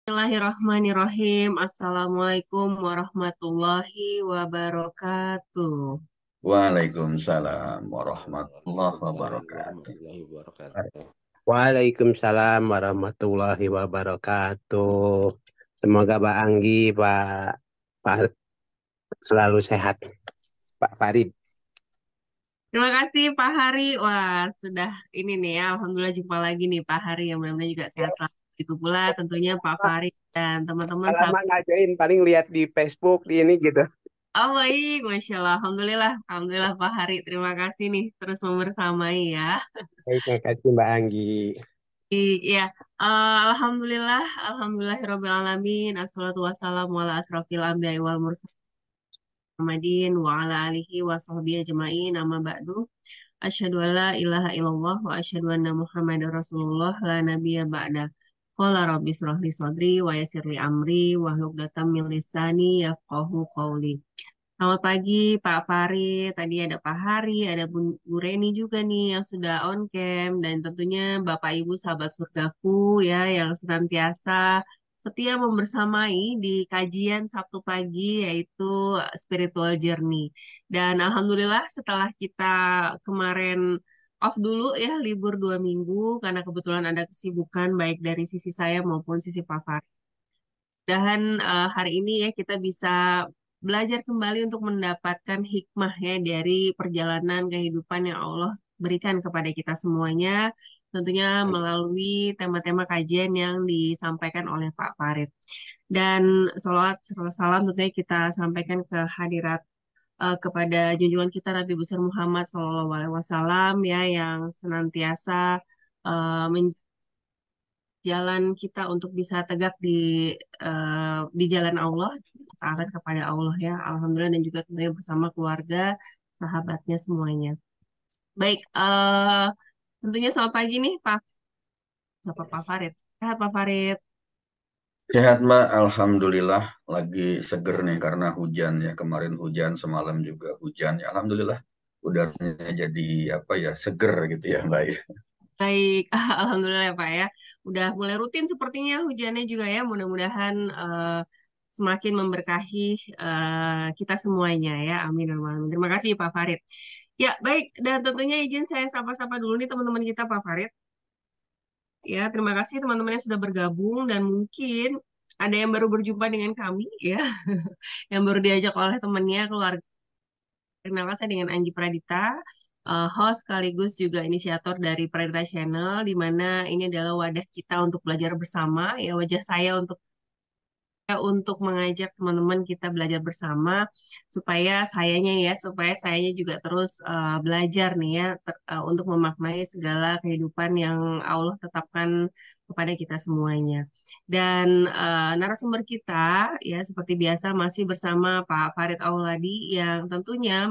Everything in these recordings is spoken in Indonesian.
Bismillahirrahmanirrahim. Assalamualaikum warahmatullahi wabarakatuh. Waalaikumsalam warahmatullahi Waalaikumsalam wabarakatuh. warahmatullahi wabarakatuh. Waalaikumsalam warahmatullahi wabarakatuh. Semoga Pak Anggi, Pak selalu sehat. Pak Farid. Terima kasih Pak Hari. Wah, sudah ini nih ya. Alhamdulillah jumpa lagi nih Pak Hari yang benar-benar juga sehat selalu. Itu pula tentunya Pak Farid dan teman-teman Lama sahabat. nggak join, paling lihat di Facebook di ini gitu. Oh baik, Masya Allah. Alhamdulillah. Alhamdulillah Pak Hari. Terima kasih nih terus membersamai ya. Baik, terima kasih Mbak Anggi. Iya, Alhamdulillah. Alhamdulillahirrabbilalamin. Assalatu wassalamu ala asrafil anbiya'i wal mursalin. Muhammadin wa ala alihi wa sahbihi ajma'in amma ba'du. Asyhadu an la ilaha illallah wa asyhadu anna Muhammadar Rasulullah la nabiyya ba'da. Qala rabbi israh li sadri wa yassir li amri wa hlul 'uqdatam min lisani yafqahu qawli. Selamat pagi Pak Fari, tadi ada Pak Hari, ada Bu Reni juga nih yang sudah on cam dan tentunya Bapak Ibu sahabat surgaku ya yang senantiasa setia membersamai di kajian Sabtu pagi yaitu Spiritual Journey. Dan Alhamdulillah setelah kita kemarin off dulu ya libur 2 minggu karena kebetulan ada kesibukan baik dari sisi saya maupun sisi Pak Fari. Mudahan hari ini ya kita bisa belajar kembali untuk mendapatkan hikmah ya dari perjalanan kehidupan yang Allah berikan kepada kita semuanya, tentunya melalui tema-tema kajian yang disampaikan oleh Pak Farid. Dan salawat serta salam tentunya kita sampaikan ke hadirat kepada junjungan kita Nabi besar Muhammad SAW ya yang senantiasa uh, jalan kita untuk bisa tegak di jalan Allah, taat kepada Allah ya. Alhamdulillah dan juga tentunya bersama keluarga, sahabatnya semuanya. Baik, tentunya selamat pagi nih Pak, siapa Pak Farid? Sehat Pak Farid. Sehat Mbak, Alhamdulillah lagi seger nih karena hujan ya. Kemarin hujan, semalam juga hujan ya. Alhamdulillah udaranya jadi apa ya seger gitu ya Mbak ya. Baik, Alhamdulillah ya Pak ya. Udah mulai rutin sepertinya hujannya juga ya. Mudah-mudahan semakin memberkahi kita semuanya ya. Amin, amin, amin. Terima kasih Pak Farid. Ya, baik. Dan tentunya izin saya sapa-sapa dulu nih teman-teman kita Pak Farid. Ya, terima kasih teman-teman yang sudah bergabung dan mungkin ada yang baru berjumpa dengan kami ya, yang baru diajak oleh temannya keluarga. Perkenalkan saya dengan Anggi Pradita, host sekaligus juga inisiator dari Pradita Channel, di mana ini adalah wadah kita untuk belajar bersama, ya wajah saya untuk mengajak teman-teman kita belajar bersama supaya sayanya juga terus belajar nih ya untuk memaknai segala kehidupan yang Allah tetapkan kepada kita semuanya. Dan narasumber kita ya seperti biasa masih bersama Pak Farid Auladi yang tentunya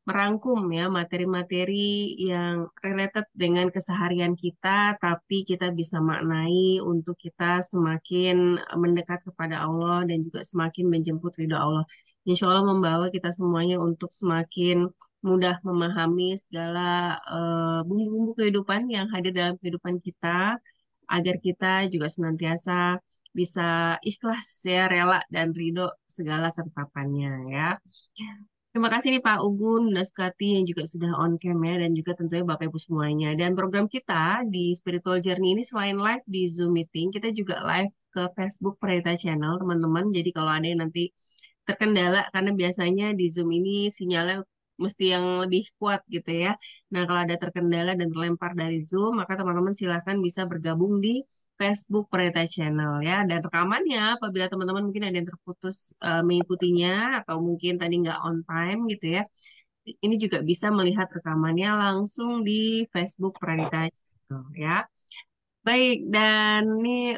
merangkum ya materi-materi yang related dengan keseharian kita, tapi kita bisa maknai untuk kita semakin mendekat kepada Allah dan juga semakin menjemput ridho Allah. Insya Allah membawa kita semuanya untuk semakin mudah memahami segala bumbu-bumbu kehidupan yang hadir dalam kehidupan kita, agar kita juga senantiasa bisa ikhlas ya, rela dan ridho segala ketetapannya ya. Terima kasih nih Pak Ugun, Naskati yang juga sudah on cam ya, dan juga tentunya Bapak Ibu semuanya. Dan program kita di Spiritual Journey ini selain live di Zoom meeting, kita juga live ke Facebook Preta Channel, teman-teman. Jadi kalau ada yang nanti terkendala, karena biasanya di Zoom ini sinyalnya mesti yang lebih kuat gitu ya. Nah kalau ada terkendala dan terlempar dari Zoom, maka teman-teman silahkan bisa bergabung di Facebook Preta Channel ya. Dan rekamannya apabila teman-teman mungkin ada yang terputus mengikutinya atau mungkin tadi nggak on time gitu ya. Ini juga bisa melihat rekamannya langsung di Facebook Pradita Channel ya. Baik, dan ini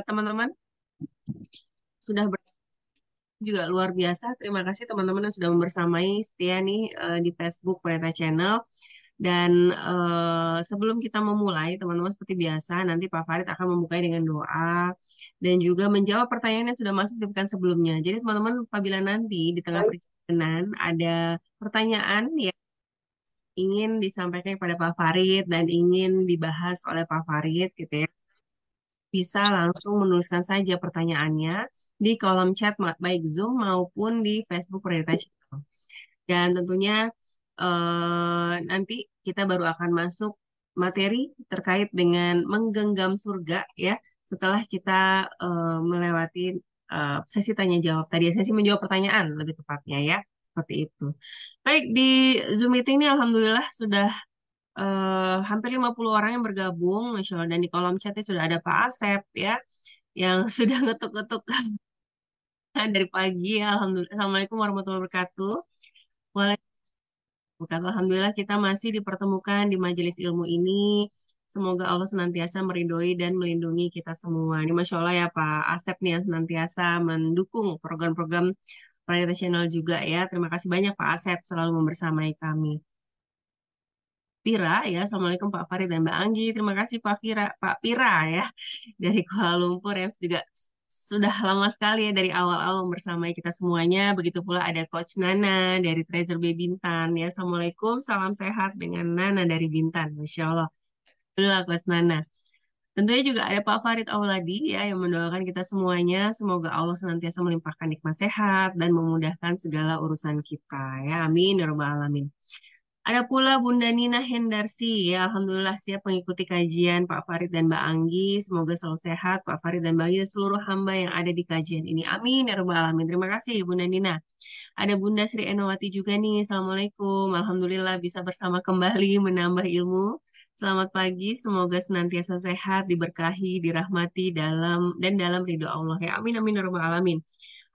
teman-teman sudah juga luar biasa. Terima kasih teman-teman yang sudah membersamai setia nih di Facebook Pradita Channel. Dan sebelum kita memulai, teman-teman seperti biasa, nanti Pak Farid akan memulai dengan doa dan juga menjawab pertanyaan yang sudah masuk di pekan sebelumnya. Jadi teman-teman, apabila nanti di tengah perjalanan ada pertanyaan yang ingin disampaikan kepada Pak Farid dan ingin dibahas oleh Pak Farid gitu ya, bisa langsung menuliskan saja pertanyaannya di kolom chat baik Zoom maupun di Facebook Realita Channel. Dan tentunya nanti kita baru akan masuk materi terkait dengan menggenggam surga ya setelah kita melewati sesi tanya jawab tadi, sesi menjawab pertanyaan lebih tepatnya ya. Seperti itu. Baik, di Zoom meeting ini alhamdulillah sudah hampir 50 orang yang bergabung, Masya Allah. Dan di kolom chatnya sudah ada Pak Asep ya, yang sudah ngetuk-ngetuk dari pagi ya. Alhamdulillah. Assalamualaikum warahmatullahi wabarakatuh. Waalaikumsalam. Alhamdulillah kita masih dipertemukan di majelis ilmu ini. Semoga Allah senantiasa meridhoi dan melindungi kita semua. Ini Masya Allah ya Pak Asep nih yang senantiasa mendukung program-program Planeta Channel juga ya. Terima kasih banyak Pak Asep selalu membersamai kami. Pira ya, Assalamualaikum Pak Farid dan Mbak Anggi. Terima kasih Pak Pira ya dari Kuala Lumpur yang juga sudah lama sekali ya dari awal-awal bersamai kita semuanya. Begitu pula ada Coach Nana dari Treasure Bay Bintan ya. Assalamualaikum, salam sehat dengan Nana dari Bintan. Masya Allah. Alhamdulillah Coach Nana. Tentunya juga ada Pak Farid Auladi ya yang mendoakan kita semuanya. Semoga Allah senantiasa melimpahkan nikmat sehat dan memudahkan segala urusan kita ya. Amin ya rabbal alamin. Ada pula Bunda Nina Hendarsi ya, Alhamdulillah siap mengikuti kajian Pak Farid dan Mbak Anggi. Semoga selalu sehat Pak Farid dan Mbak Anggi dan seluruh hamba yang ada di kajian ini. Amin ya rabbal alamin. Terima kasih Bunda Nina. Ada Bunda Sri Enowati juga nih. Assalamualaikum. Alhamdulillah bisa bersama kembali menambah ilmu. Selamat pagi, semoga senantiasa sehat, diberkahi, dirahmati dalam ridho Allah ya. Amin amin ya rabbal alamin.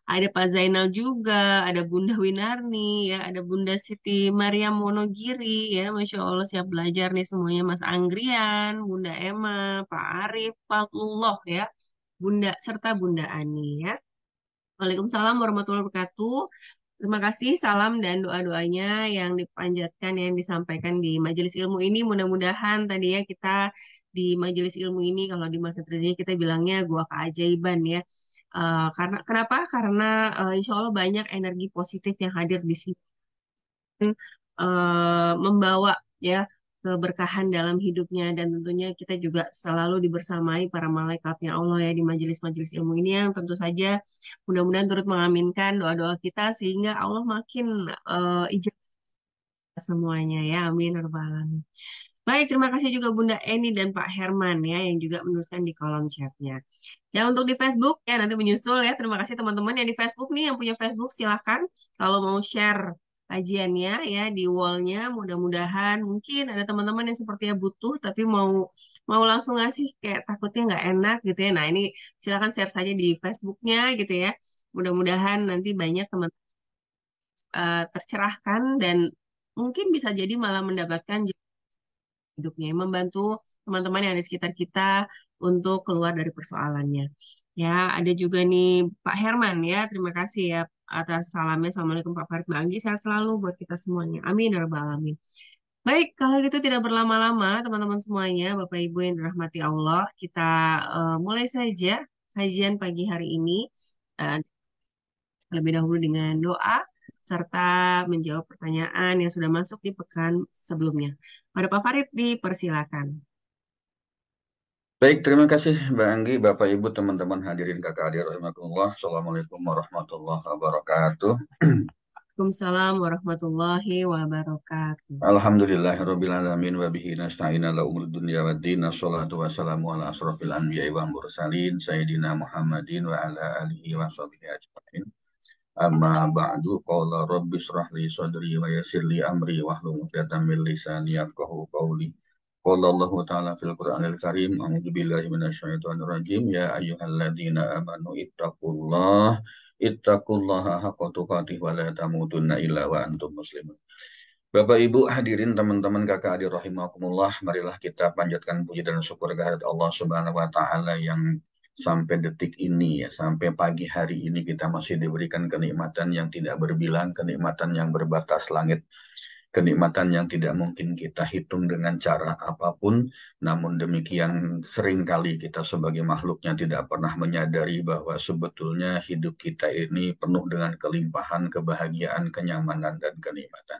Ada Pak Zainal juga, ada Bunda Winarni, ya, ada Bunda Siti Maria Monogiri, ya, Masya Allah siap belajar nih semuanya, Mas Anggrian, Bunda Emma, Pak Arif, Pak Lullah, ya, Bunda serta Bunda Ani, ya. Waalaikumsalam warahmatullahi wabarakatuh. Terima kasih salam dan doa-doanya yang dipanjatkan, yang disampaikan di majelis ilmu ini. Mudah-mudahan tadi ya kita di majelis ilmu ini, kalau di market kita bilangnya gua keajaiban ya. Karena kenapa? Karena insya Allah banyak energi positif yang hadir di sini membawa ya keberkahan dalam hidupnya dan tentunya kita juga selalu dibersamai para malaikatnya Allah ya di majelis-majelis ilmu ini yang tentu saja mudah-mudahan turut mengaminkan doa-doa kita sehingga Allah makin ijabah semuanya ya amin ya rabbal alamin. Baik, terima kasih juga Bunda Eni dan Pak Herman ya yang juga menuliskan di kolom chatnya. Ya untuk di Facebook ya nanti menyusul ya. Terima kasih teman-teman yang di Facebook nih yang punya Facebook silahkan kalau mau share kajiannya ya di wallnya. Mudah-mudahan mungkin ada teman-teman yang sepertinya butuh tapi mau mau langsung ngasih kayak takutnya nggak enak gitu ya. Nah ini silahkan share saja di Facebooknya gitu ya. Mudah-mudahan nanti banyak teman tercerahkan dan mungkin bisa jadi malah mendapatkan hidupnya, yang membantu teman-teman yang ada di sekitar kita untuk keluar dari persoalannya. Ya, ada juga nih Pak Herman ya, terima kasih ya atas salamnya. Assalamualaikum Pak Farid, Mbak Anggi, sehat selalu buat kita semuanya. Amin ya rabbal alamin. Baik, kalau gitu tidak berlama-lama teman-teman semuanya, Bapak Ibu yang dirahmati Allah, kita mulai saja kajian pagi hari ini. Eh, Terlebih dahulu dengan doa serta menjawab pertanyaan yang sudah masuk di pekan sebelumnya. Pada Pak Farid dipersilakan. Baik, terima kasih Mbak Anggi, Bapak Ibu, teman-teman hadirin kakak adik rahimakumullah. Assalamualaikum warahmatullahi wabarakatuh. Waalaikumsalam warahmatullahi wabarakatuh. Alhamdulillahirabbil alamin wa bihi nasta'in ala umur dunya waddin. Wassalatu wassalamu ala asrofil anbiya'i wal mursalin sayyidina Muhammadin wa ala alihi wa sahbihi ajmain. Amma ba'du qala rabbi shrah li sadri wa yassir li amri wahlul 'uqdatam min lisani yafqahu qawli. Qala Allah ta'ala fil Qur'anil Karim, a'udzu billahi minasyaitonir rajim, ya ayyuhalladzina amanu ittaqullaha haqqa tuqatih wa la tamutunna illa wa antum muslimun. Bapak Ibu hadirin teman-teman kakak adik rahimakumullah, marilah kita panjatkan puji dan syukur kehadirat Allah Subhanahu wa taala yang sampai detik ini ya, sampai pagi hari ini kita masih diberikan kenikmatan yang tidak berbilang, kenikmatan yang berbatas langit, kenikmatan yang tidak mungkin kita hitung dengan cara apapun. Namun demikian seringkali kita sebagai makhluknya tidak pernah menyadari bahwa sebetulnya hidup kita ini penuh dengan kelimpahan, kebahagiaan, kenyamanan, dan kenikmatan.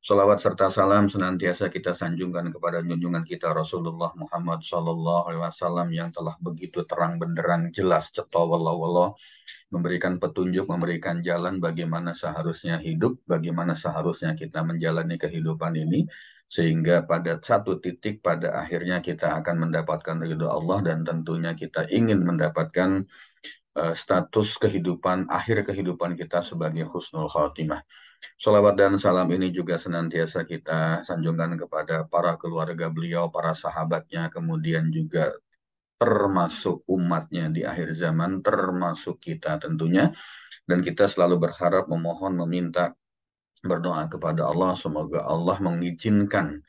Salawat serta salam senantiasa kita sanjungkan kepada junjungan kita Rasulullah Muhammad Sallallahu Alaihi Wasallam yang telah begitu terang benderang jelas cetha wallah memberikan petunjuk, memberikan jalan bagaimana seharusnya hidup, bagaimana seharusnya kita menjalani kehidupan ini, sehingga pada satu titik pada akhirnya kita akan mendapatkan ridho Allah dan tentunya kita ingin mendapatkan status kehidupan, akhir kehidupan kita sebagai husnul khatimah. Salawat dan salam ini juga senantiasa kita sanjungkan kepada para keluarga beliau, para sahabatnya, kemudian juga termasuk umatnya di akhir zaman, termasuk kita tentunya. Dan kita selalu berharap, memohon, meminta, berdoa kepada Allah, semoga Allah mengizinkan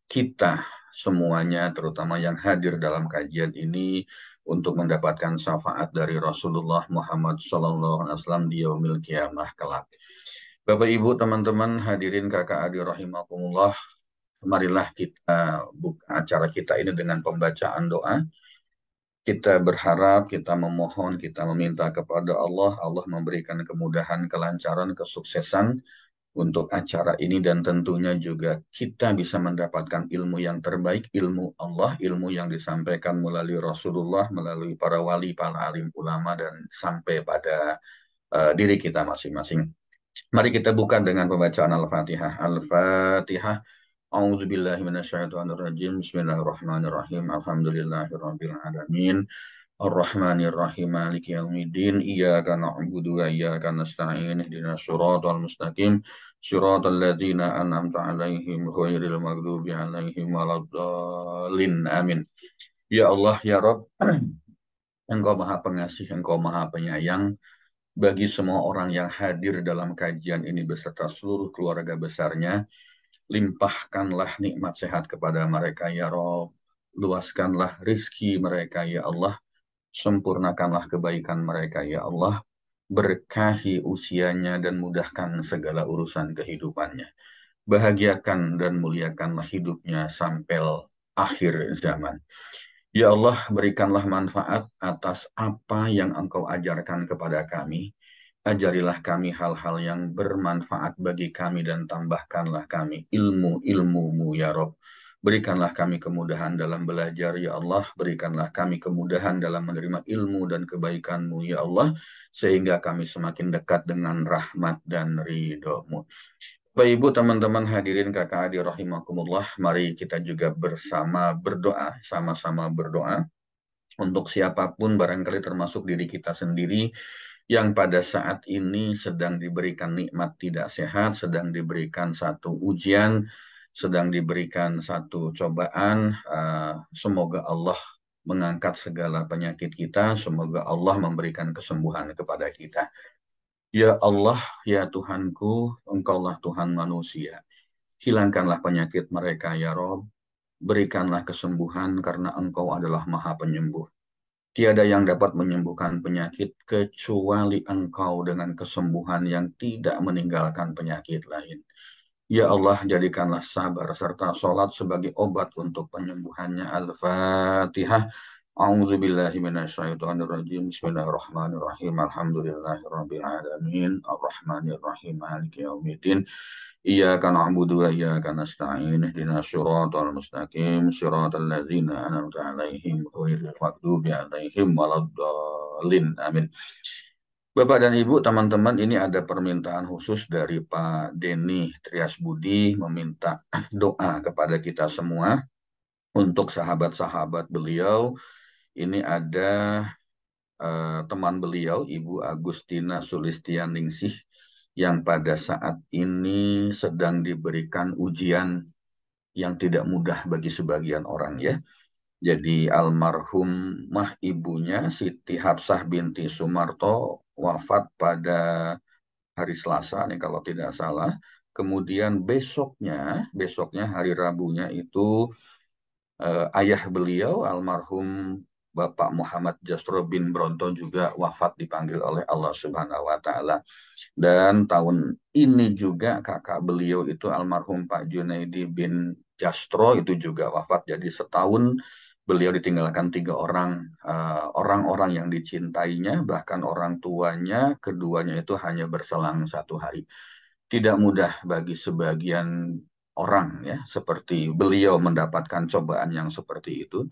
kita semuanya, terutama yang hadir dalam kajian ini, untuk mendapatkan syafaat dari Rasulullah Muhammad SAW di yaumil kiamah kelak. Bapak, Ibu, teman-teman, hadirin kakak adik rahimakumullah, marilah kita buka acara kita ini dengan pembacaan doa. Kita berharap, kita memohon, kita meminta kepada Allah, Allah memberikan kemudahan, kelancaran, kesuksesan untuk acara ini dan tentunya juga kita bisa mendapatkan ilmu yang terbaik, ilmu Allah, ilmu yang disampaikan melalui Rasulullah, melalui para wali, para alim ulama dan sampai pada diri kita masing-masing. Mari kita buka dengan pembacaan Al-Fatihah. Al-Fatihah. A'udzu billahi minasyaitonir rajim. Bismillahirrahmanirrahim. Alhamdulillahirabbil alamin. Ar-Rahmanir Rahim. Maliki yaumiddin. Iyyaka na'budu wa iyyaka nasta'in. Ihdinas shiratal mustaqim. Shiratal ladzina an'amta 'alaihim ghairil maghdubi 'alaihim waladdallin. Amin. Ya Allah, ya Rabb, Engkau Maha Pengasih, Engkau Maha Penyayang bagi semua orang yang hadir dalam kajian ini beserta seluruh keluarga besarnya. Limpahkanlah nikmat sehat kepada mereka ya Rob. Luaskanlah rizki mereka ya Allah. Sempurnakanlah kebaikan mereka ya Allah. Berkahi usianya dan mudahkan segala urusan kehidupannya. Bahagiakan dan muliakanlah hidupnya sampai akhir zaman. Ya Allah, berikanlah manfaat atas apa yang Engkau ajarkan kepada kami. Ajarilah kami hal-hal yang bermanfaat bagi kami dan tambahkanlah kami ilmu-ilmu-Mu ya Rob. Berikanlah kami kemudahan dalam belajar ya Allah. Berikanlah kami kemudahan dalam menerima ilmu dan kebaikan-Mu ya Allah. Sehingga kami semakin dekat dengan rahmat dan ridho-Mu. Bapak Ibu, teman-teman hadirin kakak adik rahimakumullah, mari kita juga bersama berdoa, sama-sama berdoa untuk siapapun barangkali termasuk diri kita sendiri yang pada saat ini sedang diberikan nikmat tidak sehat, sedang diberikan satu ujian, sedang diberikan satu cobaan. Semoga Allah mengangkat segala penyakit kita, semoga Allah memberikan kesembuhan kepada kita. Ya Allah, ya Tuhanku, Engkaulah Tuhan manusia. Hilangkanlah penyakit mereka, ya Rob. Berikanlah kesembuhan karena Engkau adalah Maha Penyembuh. Tiada yang dapat menyembuhkan penyakit kecuali Engkau dengan kesembuhan yang tidak meninggalkan penyakit lain. Ya Allah, jadikanlah sabar serta sholat sebagai obat untuk penyembuhannya. Al-Fatihah. A'udzu billahi minasyaitonir rajim. Bismillahirrahmanirrahim. Alhamdulillahirabbil alamin. Arrahmanir rahim. Maliki yaumiddin. Iyyaka na'budu wa iyyaka nasta'in. Ihdinas shiratal mustaqim. Shiratal ladzina an'amta 'alaihim ghairil maghdubi 'alaihim waladdallin. Amin. Bapak dan Ibu, teman-teman, ini ada permintaan khusus dari Pak Denny Trias Budi meminta doa kepada kita semua untuk sahabat-sahabat beliau. Ini ada teman beliau, Ibu Agustina Sulistianingsih, yang pada saat ini sedang diberikan ujian yang tidak mudah bagi sebagian orang ya. Jadi almarhumah ibunya Siti Hafsah binti Sumarto wafat pada hari Selasa nih kalau tidak salah. Kemudian besoknya hari Rabunya itu ayah beliau almarhum Bapak Muhammad Jasro bin Bronto juga wafat dipanggil oleh Allah Subhanahu wa taala. Dan tahun ini juga kakak beliau itu almarhum Pak Junaidi bin Jasro itu juga wafat. Jadi setahun beliau ditinggalkan 3 orang orang-orang yang dicintainya, bahkan orang tuanya keduanya itu hanya berselang 1 hari. tidak mudah bagi sebagian orang ya, seperti beliau mendapatkan cobaan yang seperti itu.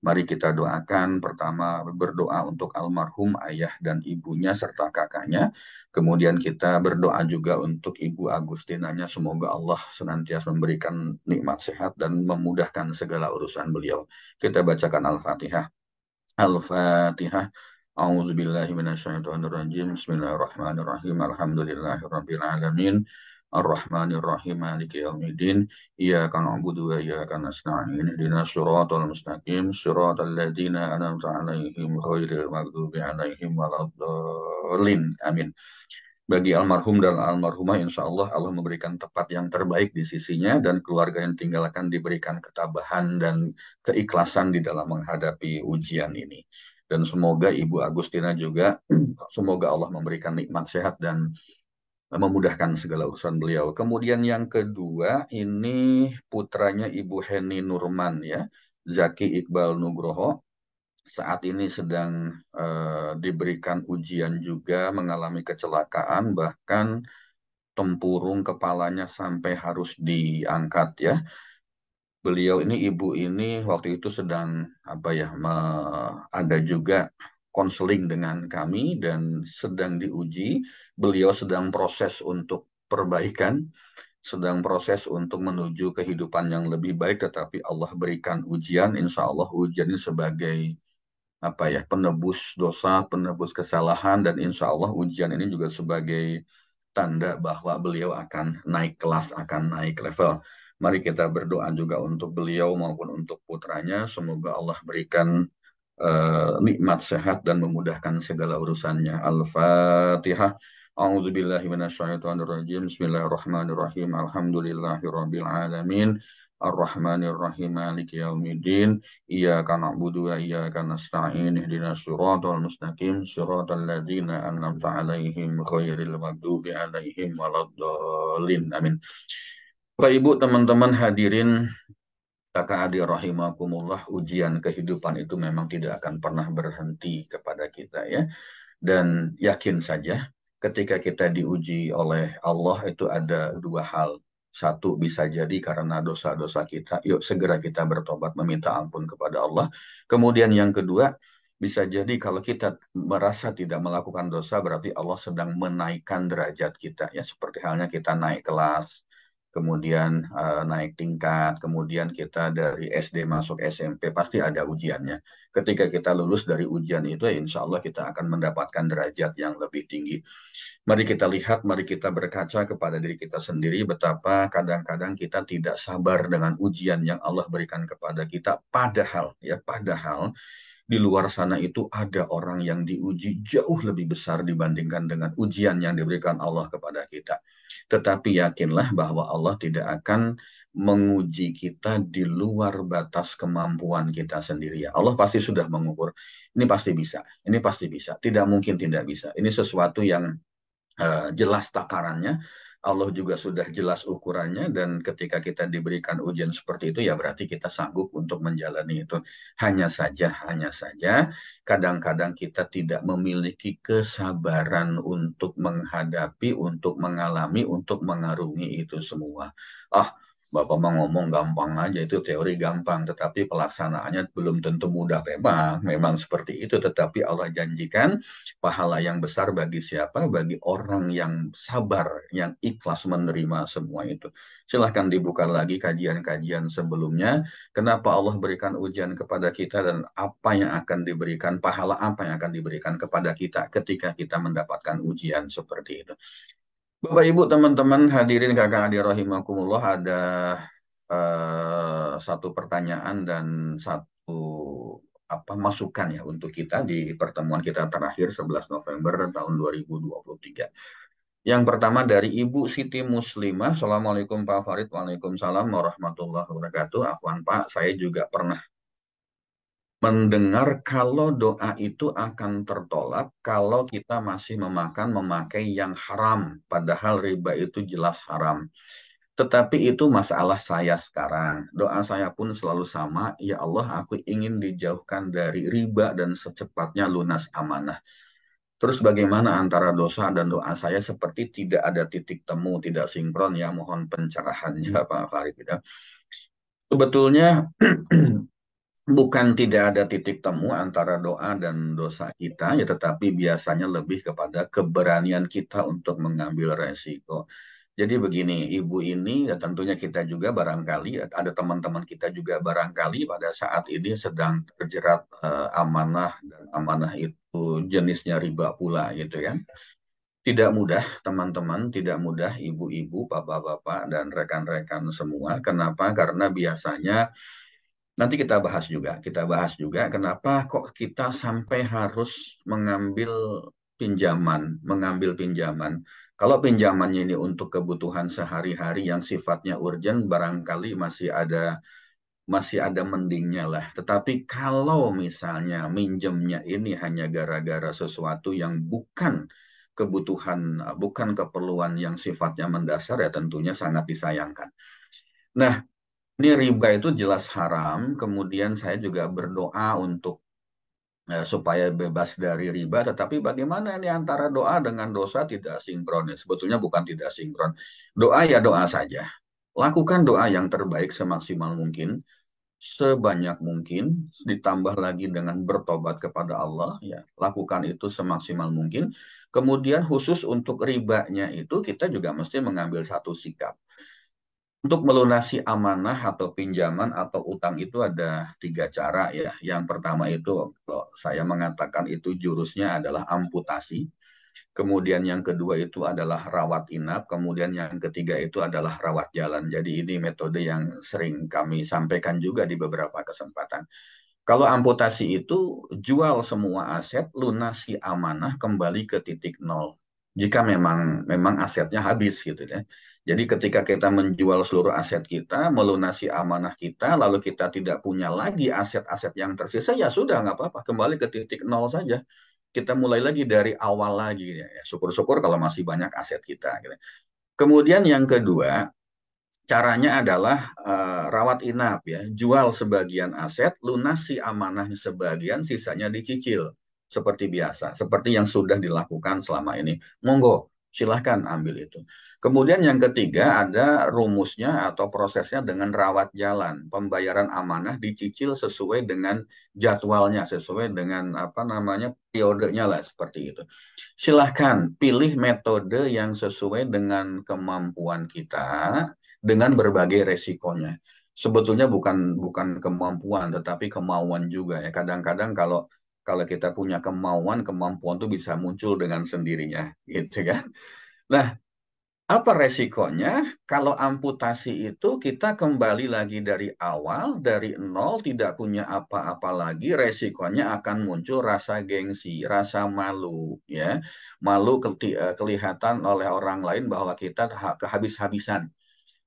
Mari kita doakan pertama berdoa untuk almarhum ayah dan ibunya serta kakaknya. Kemudian kita berdoa juga untuk Ibu Agustinanya. Semoga Allah senantiasa memberikan nikmat sehat dan memudahkan segala urusan beliau. Kita bacakan Al-Fatihah. Al-Fatihah. A'udzu billahi minasyaitonir rajim. Bismillahirrahmanirrahim. Alhamdulillahirabbil alamin. Ar-Rahmanir Rahim. Maliki yaumiddin. Iyyaka na'budu wa iyyaka nasta'in. Ihdinas siratal mustaqim. Siratal ladzina an'amta 'alaihim ghairil maghdubi 'alaihim waladdallin. Amin. Bagi almarhum dan almarhumah, insya Allah Allah memberikan tempat yang terbaik di sisinya dan keluarga yang tinggalkan diberikan ketabahan dan keikhlasan di dalam menghadapi ujian ini. Dan semoga Ibu Agustina juga, semoga Allah memberikan nikmat sehat dan memudahkan segala urusan beliau. Kemudian yang kedua, ini putranya Ibu Heni Nurman ya, Zaki Iqbal Nugroho. Saat ini sedang diberikan ujian juga, mengalami kecelakaan, bahkan tempurung kepalanya sampai harus diangkat ya. Beliau ini, ibu ini waktu itu sedang apa ya, ada juga konseling dengan kami dan sedang diuji. Beliau sedang proses untuk perbaikan, sedang proses untuk menuju kehidupan yang lebih baik, tetapi Allah berikan ujian. Insya Allah ujian ini sebagai apa ya, penebus dosa, penebus kesalahan, dan insya Allah ujian ini juga sebagai tanda bahwa beliau akan naik kelas, akan naik level. Mari kita berdoa juga untuk beliau maupun untuk putranya, semoga Allah berikan nikmat sehat dan memudahkan segala urusannya. Al-Fatihah. A'udzu billahi minasyaitonir rajim. Bismillahirrahmanirrahim. Alhamdulillahirabbil alamin. Ar-Rahmanir Rahim. Maliki yaumiddin. Iyyaka na'budu wa iyyaka nasta'in. Ihdinas siratal mustaqim. Siratal ladzina an'amta 'alaihim ghairil maghdubi 'alaihim waladdallin. Amin. Bapak Ibu, teman-teman hadirin kakak adik rahimakumullah, ujian kehidupan itu memang tidak akan pernah berhenti kepada kita ya. Dan yakin saja ketika kita diuji oleh Allah itu ada dua hal. Satu, bisa jadi karena dosa-dosa kita, yuk segera kita bertobat meminta ampun kepada Allah. Kemudian yang kedua, bisa jadi kalau kita merasa tidak melakukan dosa berarti Allah sedang menaikkan derajat kita ya, seperti halnya kita naik kelas, kemudian naik tingkat, kemudian kita dari SD masuk SMP, pasti ada ujiannya. Ketika kita lulus dari ujian itu, ya insya Allah kita akan mendapatkan derajat yang lebih tinggi. Mari kita lihat, mari kita berkaca kepada diri kita sendiri, betapa kadang-kadang kita tidak sabar dengan ujian yang Allah berikan kepada kita, padahal di luar sana itu ada orang yang diuji jauh lebih besar dibandingkan dengan ujian yang diberikan Allah kepada kita. Tetapi yakinlah bahwa Allah tidak akan menguji kita di luar batas kemampuan kita sendiri. Ya, Allah pasti sudah mengukur. Ini pasti bisa, ini pasti bisa. Tidak mungkin tidak bisa. Ini sesuatu yang jelas takarannya. Allah juga sudah jelas ukurannya, dan ketika kita diberikan ujian seperti itu ya berarti kita sanggup untuk menjalani itu. Hanya saja kadang-kadang kita tidak memiliki kesabaran untuk menghadapi, untuk mengalami, untuk mengarungi itu semua. Bapak mau ngomong gampang aja, itu teori gampang, tetapi pelaksanaannya belum tentu mudah. Memang seperti itu, tetapi Allah janjikan pahala yang besar bagi siapa? Bagi orang yang sabar, yang ikhlas menerima semua itu. Silahkan dibuka lagi kajian-kajian sebelumnya. Kenapa Allah berikan ujian kepada kita dan apa yang akan diberikan, pahala apa yang akan diberikan kepada kita ketika kita mendapatkan ujian seperti itu. Bapak Ibu, teman-teman hadirin kakak adik rahimakumullah, ada satu pertanyaan dan satu masukan ya untuk kita di pertemuan kita terakhir 11 November tahun 2023. Yang pertama dari Ibu Siti Muslimah. Assalamualaikum Pak Farid. Waalaikumsalam warahmatullahi wabarakatuh. Afwan Pak, saya juga pernah mendengar kalau doa itu akan tertolak kalau kita masih memakai yang haram, padahal riba itu jelas haram. Tetapi itu masalah saya sekarang. Doa saya pun selalu sama, ya Allah, aku ingin dijauhkan dari riba dan secepatnya lunas amanah. Terus bagaimana antara dosa dan doa saya seperti tidak ada titik temu, tidak sinkron ya, mohon pencerahannya Pak Farid ya. Sebetulnya bukan tidak ada titik temu antara doa dan dosa kita, ya tetapi biasanya lebih kepada keberanian kita untuk mengambil resiko. Jadi begini, ibu ini ya tentunya kita juga barangkali, ada teman-teman kita juga barangkali pada saat ini sedang terjerat amanah, dan amanah itu jenisnya riba pula gitu ya. Tidak mudah teman-teman, tidak mudah ibu-ibu, bapak-bapak, dan rekan-rekan semua. Kenapa? Karena biasanya nanti kita bahas juga kenapa kok kita sampai harus mengambil pinjaman. Kalau pinjamannya ini untuk kebutuhan sehari-hari yang sifatnya urgent, barangkali masih ada mendingnya lah. Tetapi kalau misalnya minjemnya ini hanya gara-gara sesuatu yang bukan kebutuhan, bukan keperluan yang sifatnya mendasar, ya tentunya sangat disayangkan. Nah, ini riba itu jelas haram. Kemudian saya juga berdoa untuk supaya bebas dari riba. Tetapi bagaimana ini antara doa dengan dosa tidak sinkron? Sebetulnya bukan tidak sinkron. Doa ya doa saja. Lakukan doa yang terbaik semaksimal mungkin, sebanyak mungkin, ditambah lagi dengan bertobat kepada Allah. Ya, lakukan itu semaksimal mungkin. Kemudian khusus untuk ribanya itu kita juga mesti mengambil satu sikap. Untuk melunasi amanah atau pinjaman atau utang itu ada 3 cara ya. Yang pertama itu, kalau saya mengatakan itu jurusnya adalah amputasi. Kemudian yang kedua itu adalah rawat inap. Kemudian yang ketiga itu adalah rawat jalan. Jadi ini metode yang sering kami sampaikan juga di beberapa kesempatan. Kalau amputasi itu jual semua aset, lunasi amanah, kembali ke titik nol. Jika memang asetnya habis gitu ya. Jadi ketika kita menjual seluruh aset kita, melunasi amanah kita, lalu kita tidak punya lagi aset-aset yang tersisa, ya sudah nggak apa-apa, kembali ke titik nol saja. Kita mulai lagi dari awal lagi ya. Syukur-syukur kalau masih banyak aset kita. Gitu. Kemudian yang kedua, caranya adalah rawat inap ya, jual sebagian aset, lunasi amanahnya sebagian, sisanya dicicil seperti biasa, seperti yang sudah dilakukan selama ini. Monggo, silahkan ambil itu. Kemudian yang ketiga ada rumusnya atau prosesnya dengan rawat jalan, pembayaran amanah dicicil sesuai dengan jadwalnya, sesuai dengan apa namanya periodenya lah seperti itu. Silahkan pilih metode yang sesuai dengan kemampuan kita dengan berbagai resikonya. Sebetulnya bukan bukan kemampuan, tetapi kemauan juga ya. Kadang-kadang kalau kalau kita punya kemampuan tuh bisa muncul dengan sendirinya, gitu kan. Nah, apa resikonya? Kalau amputasi itu kita kembali lagi dari awal, dari nol, tidak punya apa-apa lagi, resikonya akan muncul rasa gengsi, rasa malu, ya. Malu kelihatan oleh orang lain bahwa kita kehabis-habisan.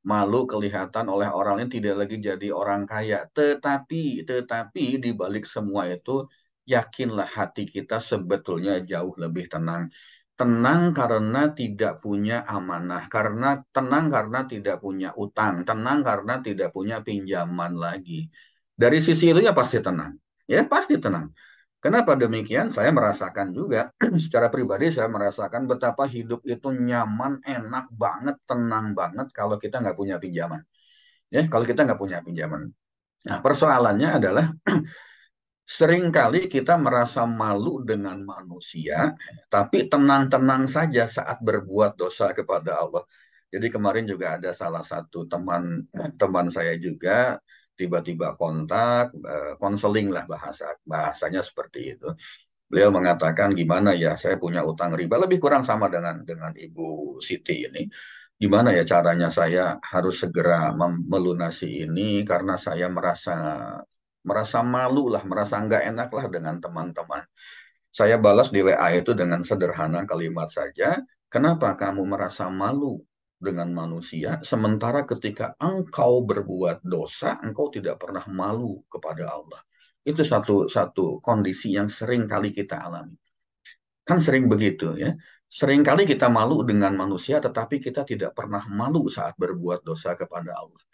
Malu kelihatan oleh orang lain tidak lagi jadi orang kaya. Tetapi di balik semua itu, yakinlah hati kita sebetulnya jauh lebih tenang. Tenang karena tidak punya amanah, tenang karena tidak punya utang, tenang karena tidak punya pinjaman lagi. Dari sisi itu ya pasti tenang. Ya pasti tenang. Kenapa demikian? Saya merasakan juga, secara pribadi saya merasakan betapa hidup itu nyaman, enak banget, tenang banget kalau kita nggak punya pinjaman. Ya, kalau kita nggak punya pinjaman. Nah, persoalannya adalah seringkali kita merasa malu dengan manusia, tapi tenang-tenang saja saat berbuat dosa kepada Allah. Jadi kemarin juga ada salah satu teman teman saya juga tiba-tiba kontak, konseling lah bahasanya seperti itu. Beliau mengatakan gimana ya, saya punya utang riba lebih kurang sama dengan Ibu Siti ini. Gimana ya caranya saya harus segera melunasi ini karena saya merasa merasa malu lah, merasa nggak enak lah dengan teman-teman. Saya balas di WA itu dengan sederhana kalimat saja, kenapa kamu merasa malu dengan manusia, sementara ketika engkau berbuat dosa, engkau tidak pernah malu kepada Allah. Itu satu satu kondisi yang sering kali kita alami. Kan sering begitu ya. Sering kali kita malu dengan manusia, tetapi kita tidak pernah malu saat berbuat dosa kepada Allah.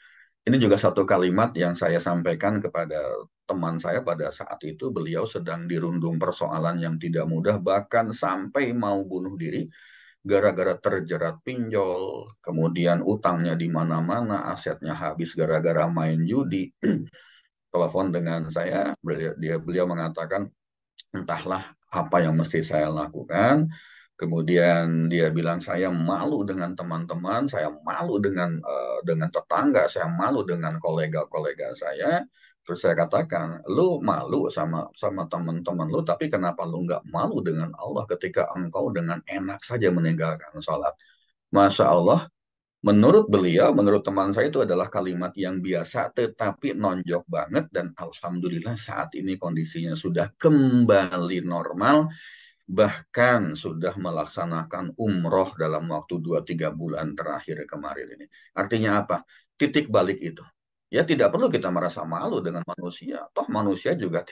Ini juga satu kalimat yang saya sampaikan kepada teman saya pada saat itu. Beliau sedang dirundung persoalan yang tidak mudah, bahkan sampai mau bunuh diri gara-gara terjerat pinjol, kemudian utangnya di mana-mana, asetnya habis gara-gara main judi. Telepon dengan saya, beliau mengatakan, entahlah apa yang mesti saya lakukan. Kemudian dia bilang, saya malu dengan teman-teman, saya malu dengan tetangga, saya malu dengan kolega-kolega saya. Terus saya katakan, lu malu sama sama teman-teman lu, tapi kenapa lu nggak malu dengan Allah ketika engkau dengan enak saja meninggalkan sholat? Masya Allah, menurut beliau, menurut teman saya itu adalah kalimat yang biasa tetapi nonjok banget, dan alhamdulillah saat ini kondisinya sudah kembali normal, bahkan sudah melaksanakan umroh dalam waktu 2-3 bulan terakhir kemarin ini. Artinya apa? Titik balik itu. Ya tidak perlu kita merasa malu dengan manusia. Toh manusia juga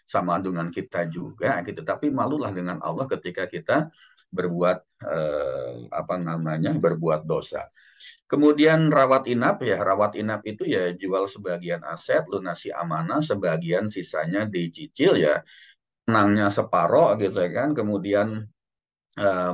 sama dengan kita juga gitu. Tapi malulah dengan Allah ketika kita berbuat apa namanya, berbuat dosa. Kemudian rawat inap, ya rawat inap itu ya jual sebagian aset, lunasi amanah, sebagian sisanya dicicil, ya menangnya separoh gitu ya kan, kemudian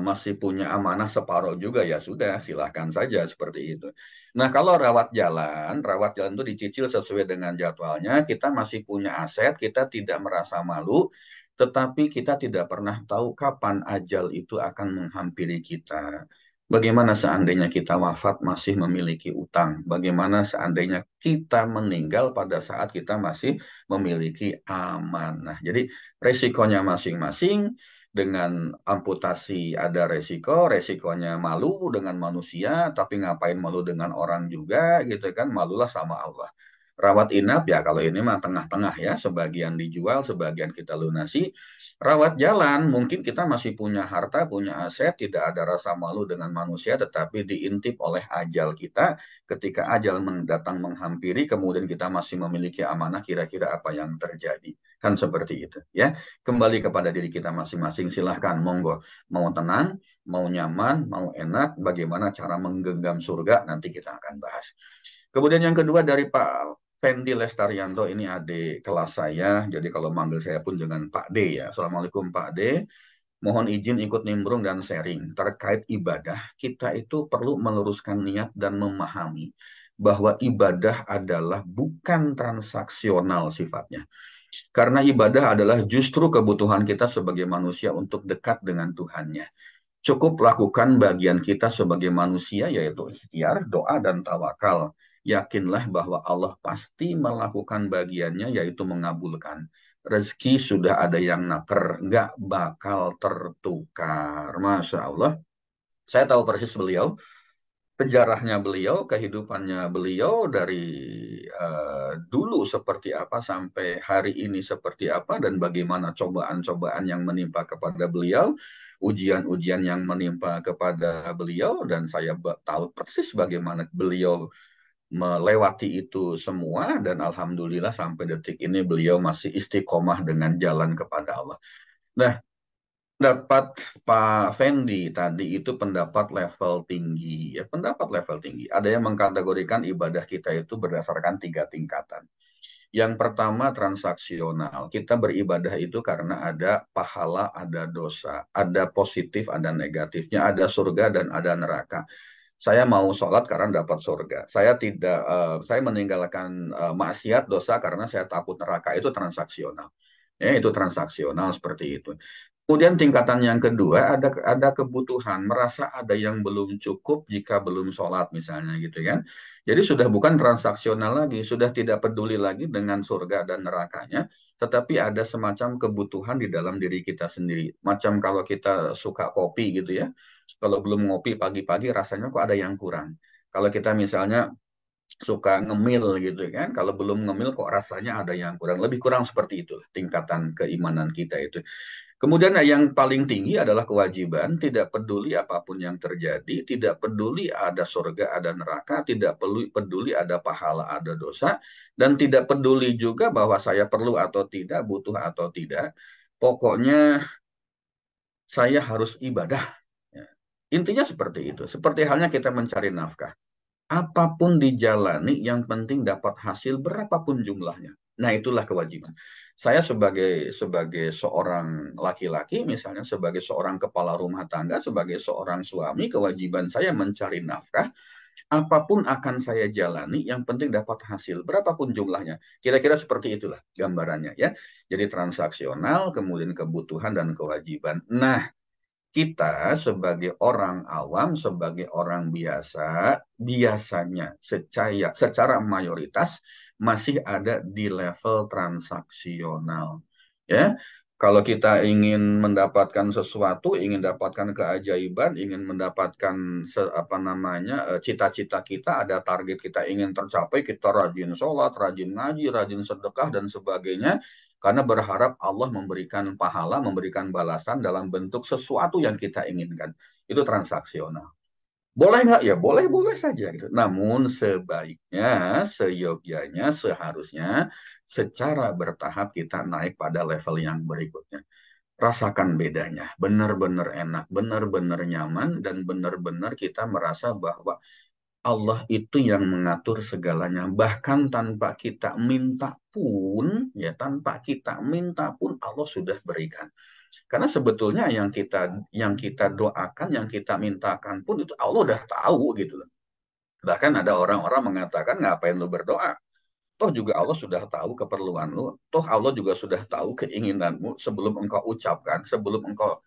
masih punya amanah separoh juga, ya sudah silahkan saja seperti itu. Nah kalau rawat jalan itu dicicil sesuai dengan jadwalnya, kita masih punya aset, kita tidak merasa malu, tetapi kita tidak pernah tahu kapan ajal itu akan menghampiri kita. Bagaimana seandainya kita wafat masih memiliki utang? Bagaimana seandainya kita meninggal pada saat kita masih memiliki amanah? Jadi resikonya masing-masing. Dengan amputasi ada resikonya malu dengan manusia, tapi ngapain malu dengan orang juga gitu kan, malulah sama Allah. Rawat inap ya kalau ini mah tengah-tengah ya, sebagian dijual, sebagian kita lunasi. Rawat jalan, mungkin kita masih punya harta, punya aset, tidak ada rasa malu dengan manusia, tetapi diintip oleh ajal kita. Ketika ajal datang menghampiri, kemudian kita masih memiliki amanah, kira-kira apa yang terjadi. Kan seperti itu ya. Kembali kepada diri kita masing-masing, silahkan, monggo. Mau tenang, mau nyaman, mau enak, bagaimana cara menggenggam surga, nanti kita akan bahas. Kemudian yang kedua dari Pak Fendi Lestarianto, ini adik kelas saya, jadi kalau manggil saya pun dengan Pak D ya. Assalamualaikum Pak D, mohon izin ikut nimbrung dan sharing terkait ibadah. Kita itu perlu meluruskan niat dan memahami bahwa ibadah adalah bukan transaksional sifatnya. Karena ibadah adalah justru kebutuhan kita sebagai manusia untuk dekat dengan Tuhannya. Cukup lakukan bagian kita sebagai manusia, yaitu ikhtiar, doa, dan tawakal. Yakinlah bahwa Allah pasti melakukan bagiannya, yaitu mengabulkan. Rezeki sudah ada yang naker, nggak bakal tertukar. Masya Allah. Saya tahu persis beliau, sejarahnya beliau, kehidupannya beliau dari dulu seperti apa sampai hari ini seperti apa, dan bagaimana cobaan-cobaan yang menimpa kepada beliau, ujian-ujian yang menimpa kepada beliau, dan saya tahu persis bagaimana beliau melewati itu semua, dan alhamdulillah sampai detik ini beliau masih istiqomah dengan jalan kepada Allah. Nah, dapat Pak Fendi tadi itu pendapat level tinggi, ya pendapat level tinggi. Ada yang mengkategorikan ibadah kita itu berdasarkan 3 tingkatan. Yang pertama transaksional. Kita beribadah itu karena ada pahala, ada dosa, ada positif, ada negatifnya, ada surga dan ada neraka. Saya mau sholat karena dapat surga. Saya meninggalkan maksiat, dosa karena saya takut neraka. Itu transaksional. Ya, itu transaksional seperti itu. Kemudian tingkatan yang kedua, ada kebutuhan, merasa ada yang belum cukup jika belum sholat misalnya gitu kan. Jadi sudah bukan transaksional lagi, sudah tidak peduli lagi dengan surga dan nerakanya, tetapi ada semacam kebutuhan di dalam diri kita sendiri. Macam kalau kita suka kopi gitu ya, kalau belum ngopi pagi-pagi rasanya kok ada yang kurang. Kalau kita misalnya suka ngemil gitu kan, kalau belum ngemil kok rasanya ada yang kurang, lebih kurang seperti itu tingkatan keimanan kita itu. Kemudian yang paling tinggi adalah kewajiban, tidak peduli apapun yang terjadi, tidak peduli ada surga ada neraka, tidak peduli ada pahala ada dosa, dan tidak peduli juga bahwa saya perlu atau tidak, butuh atau tidak, pokoknya saya harus ibadah. Ya. Intinya seperti itu, seperti halnya kita mencari nafkah. Apapun dijalani, yang penting dapat hasil berapapun jumlahnya. Nah, itulah kewajiban. Saya sebagai seorang laki-laki, misalnya sebagai seorang kepala rumah tangga, sebagai seorang suami, kewajiban saya mencari nafkah. Apapun akan saya jalani, yang penting dapat hasil berapapun jumlahnya. Kira-kira seperti itulah gambarannya ya. Jadi transaksional, kemudian kebutuhan dan kewajiban. Nah, kita sebagai orang awam, sebagai orang biasa, biasanya secara mayoritas masih ada di level transaksional. Ya, kalau kita ingin mendapatkan sesuatu, ingin dapatkan keajaiban, ingin mendapatkan apa namanya cita-cita kita, ada target kita ingin tercapai, kita rajin sholat, rajin ngaji, rajin sedekah dan sebagainya karena berharap Allah memberikan pahala, memberikan balasan dalam bentuk sesuatu yang kita inginkan. Itu transaksional. Boleh nggak? Ya boleh-boleh saja gitu. Namun sebaiknya, seyogyanya, seharusnya secara bertahap kita naik pada level yang berikutnya. Rasakan bedanya. Benar-benar enak, benar-benar nyaman, dan benar-benar kita merasa bahwa Allah itu yang mengatur segalanya. Bahkan tanpa kita minta pun, ya tanpa kita minta pun Allah sudah berikan. Karena sebetulnya yang kita doakan, yang kita mintakan pun itu Allah udah tahu gitu loh. Bahkan ada orang-orang mengatakan ngapain lu berdoa? Toh juga Allah sudah tahu keperluan lu. Toh Allah juga sudah tahu keinginanmu sebelum engkau ucapkan, sebelum engkau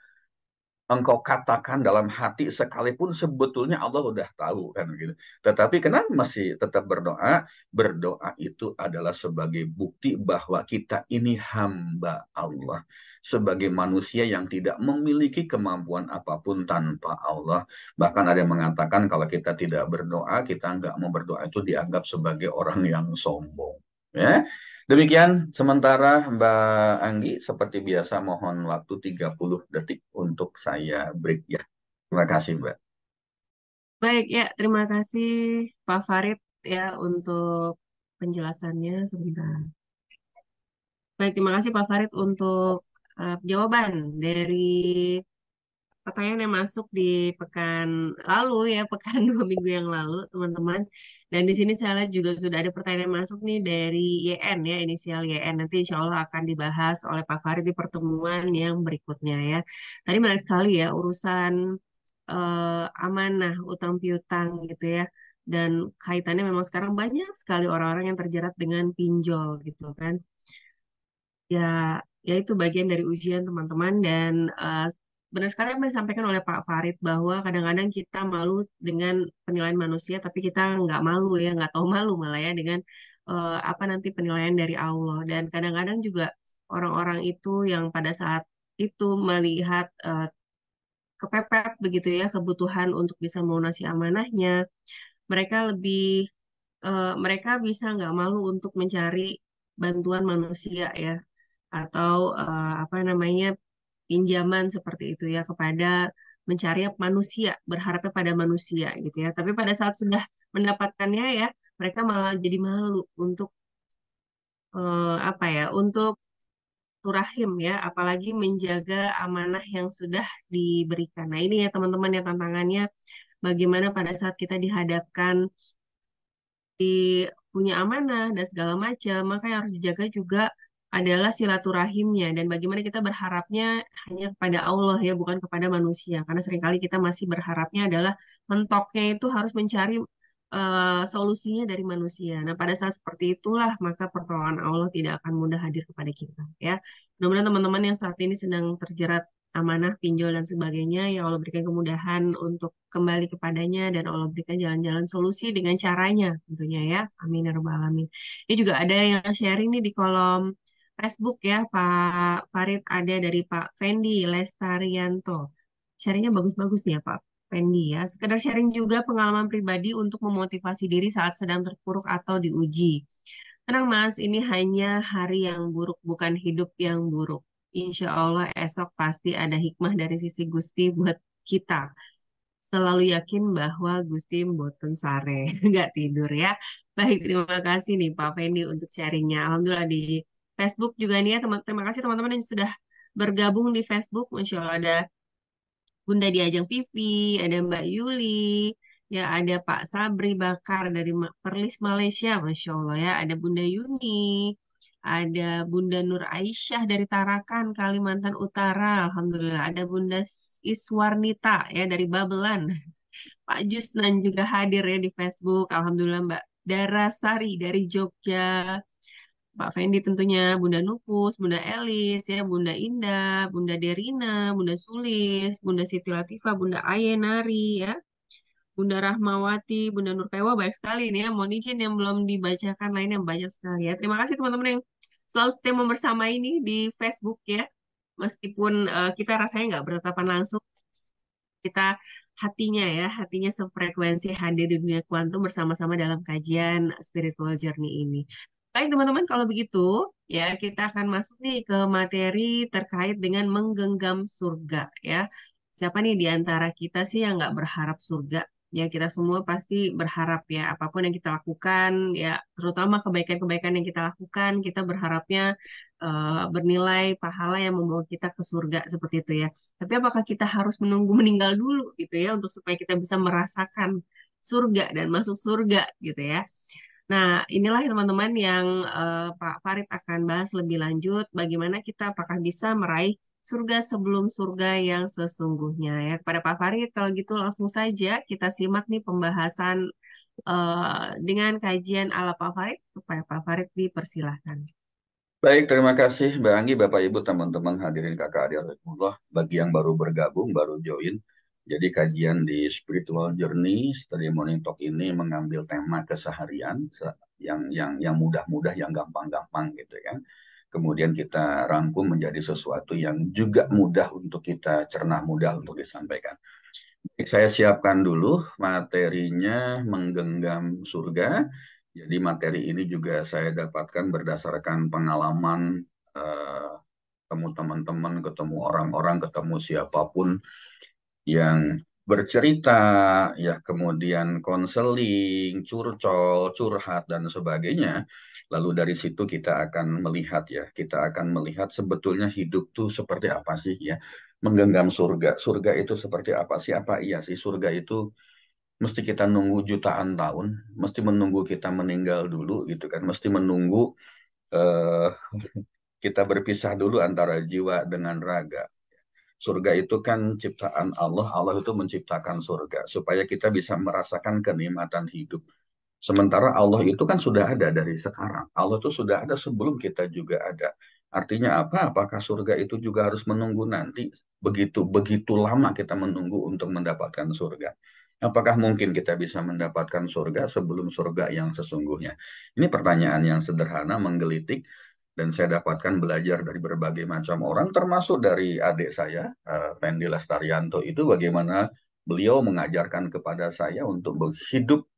katakan dalam hati sekalipun sebetulnya Allah udah tahu kan gitu. Tetapi kenapa masih tetap berdoa? Berdoa itu adalah sebagai bukti bahwa kita ini hamba Allah. Sebagai manusia yang tidak memiliki kemampuan apapun tanpa Allah. Bahkan ada yang mengatakan kalau kita tidak berdoa, kita nggak mau berdoa itu dianggap sebagai orang yang sombong. Ya, demikian sementara Mbak Anggi, seperti biasa mohon waktu 30 detik untuk saya break ya. Terima kasih Mbak. Baik ya, terima kasih Pak Farid ya untuk penjelasannya sebentar. Baik, terima kasih Pak Farid untuk jawaban dari pertanyaan yang masuk di pekan lalu ya, pekan 2 minggu yang lalu, teman-teman. Dan di sini saya lihat juga sudah ada pertanyaan yang masuk nih dari YN ya, inisial YN. Nanti insya Allah akan dibahas oleh Pak Farid di pertemuan yang berikutnya ya. Tadi menarik sekali ya, urusan amanah, utang piutang gitu ya. Dan kaitannya memang sekarang banyak sekali orang-orang yang terjerat dengan pinjol gitu kan. Ya, ya itu bagian dari ujian teman-teman dan benar sekali apa yang disampaikan oleh Pak Farid bahwa kadang-kadang kita malu dengan penilaian manusia, tapi kita nggak malu ya, nggak tahu malu malah ya dengan apa nanti penilaian dari Allah. Dan kadang-kadang juga orang-orang itu yang pada saat itu melihat kepepet begitu ya kebutuhan untuk bisa melunasi amanahnya, mereka mereka bisa nggak malu untuk mencari bantuan manusia ya atau apa namanya pinjaman seperti itu ya kepada mencari manusia, berharapnya pada manusia gitu ya. Tapi pada saat sudah mendapatkannya ya, mereka malah jadi malu untuk apa ya, untuk turahim ya, apalagi menjaga amanah yang sudah diberikan. Nah, ini ya teman-teman ya tantangannya bagaimana pada saat kita dihadapkan di punya amanah dan segala macam, maka yang harus dijaga juga adalah silaturahimnya dan bagaimana kita berharapnya hanya kepada Allah ya, bukan kepada manusia. Karena seringkali kita masih berharapnya adalah mentoknya itu harus mencari solusinya dari manusia. Nah, pada saat seperti itulah maka pertolongan Allah tidak akan mudah hadir kepada kita ya. Mudah-mudahan teman-teman yang saat ini sedang terjerat amanah, pinjol dan sebagainya, yang Allah berikan kemudahan untuk kembali kepadanya dan Allah berikan jalan-jalan solusi dengan caranya tentunya ya. Amin ya rabbal alamin. Ini juga ada yang sharing nih di kolom Facebook ya, Pak Farid ada dari Pak Fendi Lestarianto. Sharingnya bagus-bagus nih ya Pak Fendi ya. Sekedar sharing juga pengalaman pribadi untuk memotivasi diri saat sedang terpuruk atau diuji. Tenang Mas, ini hanya hari yang buruk, bukan hidup yang buruk. Insya Allah esok pasti ada hikmah dari sisi Gusti buat kita. Selalu yakin bahwa Gusti mboten sare, nggak tidur ya. Baik, terima kasih nih Pak Fendi untuk sharingnya. Alhamdulillah di Facebook juga nih ya, terima kasih teman-teman yang sudah bergabung di Facebook. Masya Allah ada Bunda Diajeng Vivi, ada Mbak Yuli, Ya, ada Pak Sabri Bakar dari Perlis Malaysia, Masya Allah ya. Ada Bunda Yuni, ada Bunda Nur Aisyah dari Tarakan, Kalimantan Utara. Alhamdulillah. Ada Bunda Iswarnita ya dari Babelan. Pak Jusnan juga hadir ya di Facebook. Alhamdulillah Mbak Dara Sari dari Jogja. Pak Fendi tentunya, Bunda Nupus, Bunda Elis, ya, Bunda Indah, Bunda Derina, Bunda Sulis, Bunda Siti Latifah, Bunda Ayenari, ya, Bunda Rahmawati, Bunda Nurpewa, banyak sekali ini ya. Mohon izin yang belum dibacakan lainnya banyak sekali ya. Terima kasih teman-teman yang selalu setia bersama ini di Facebook ya. Meskipun kita rasanya nggak bertatapan langsung, kita hatinya sefrekuensi hadir di dunia kuantum bersama-sama dalam kajian spiritual journey ini. Baik teman-teman, kalau begitu ya kita akan masuk nih ke materi terkait dengan menggenggam surga ya. Siapa nih di antara kita sih yang nggak berharap surga? Ya kita semua pasti berharap ya apapun yang kita lakukan ya terutama kebaikan-kebaikan yang kita lakukan kita berharapnya bernilai pahala yang membawa kita ke surga seperti itu ya. Tapi apakah kita harus menunggu meninggal dulu gitu ya untuk supaya kita bisa merasakan surga dan masuk surga gitu ya. Nah, inilah ya teman-teman yang Pak Farid akan bahas lebih lanjut bagaimana kita apakah bisa meraih surga sebelum surga yang sesungguhnya ya. Kepada Pak Farid kalau gitu langsung saja kita simak nih pembahasan dengan kajian ala Pak Farid supaya Pak Farid dipersilahkan. Baik, terima kasih Mbak Anggi, Bapak Ibu, teman-teman hadirin kakak adik Allah. Bagi yang baru bergabung, baru join. Jadi kajian di Spiritual Journey, Study Morning Talk ini mengambil tema keseharian yang mudah-mudah, yang gampang-gampang gitu kan. Kemudian kita rangkum menjadi sesuatu yang juga mudah untuk kita cerna, mudah untuk disampaikan. Saya siapkan dulu materinya menggenggam surga. Jadi materi ini juga saya dapatkan berdasarkan pengalaman ketemu teman-teman, ketemu orang-orang, ketemu siapapun yang bercerita, ya kemudian konseling, curcol, curhat dan sebagainya. Lalu dari situ kita akan melihat ya, kita akan melihat sebetulnya hidup tuh seperti apa sih ya. Menggenggam surga. Surga itu seperti apa sih? Apa iya sih surga itu mesti kita nunggu jutaan tahun, mesti menunggu kita meninggal dulu gitu kan, mesti menunggu eh, kita berpisah dulu antara jiwa dengan raga. Surga itu kan ciptaan Allah. Allah itu menciptakan surga supaya kita bisa merasakan kenikmatan hidup. Sementara Allah itu kan sudah ada dari sekarang. Allah itu sudah ada sebelum kita juga ada. Artinya apa? Apakah surga itu juga harus menunggu nanti? Begitu begitu lama kita menunggu untuk mendapatkan surga. Apakah mungkin kita bisa mendapatkan surga sebelum surga yang sesungguhnya? Ini pertanyaan yang sederhana, menggelitik, dan saya dapatkan belajar dari berbagai macam orang, termasuk dari adik saya, Fendi Lestarianto, itu bagaimana beliau mengajarkan kepada saya untuk hidup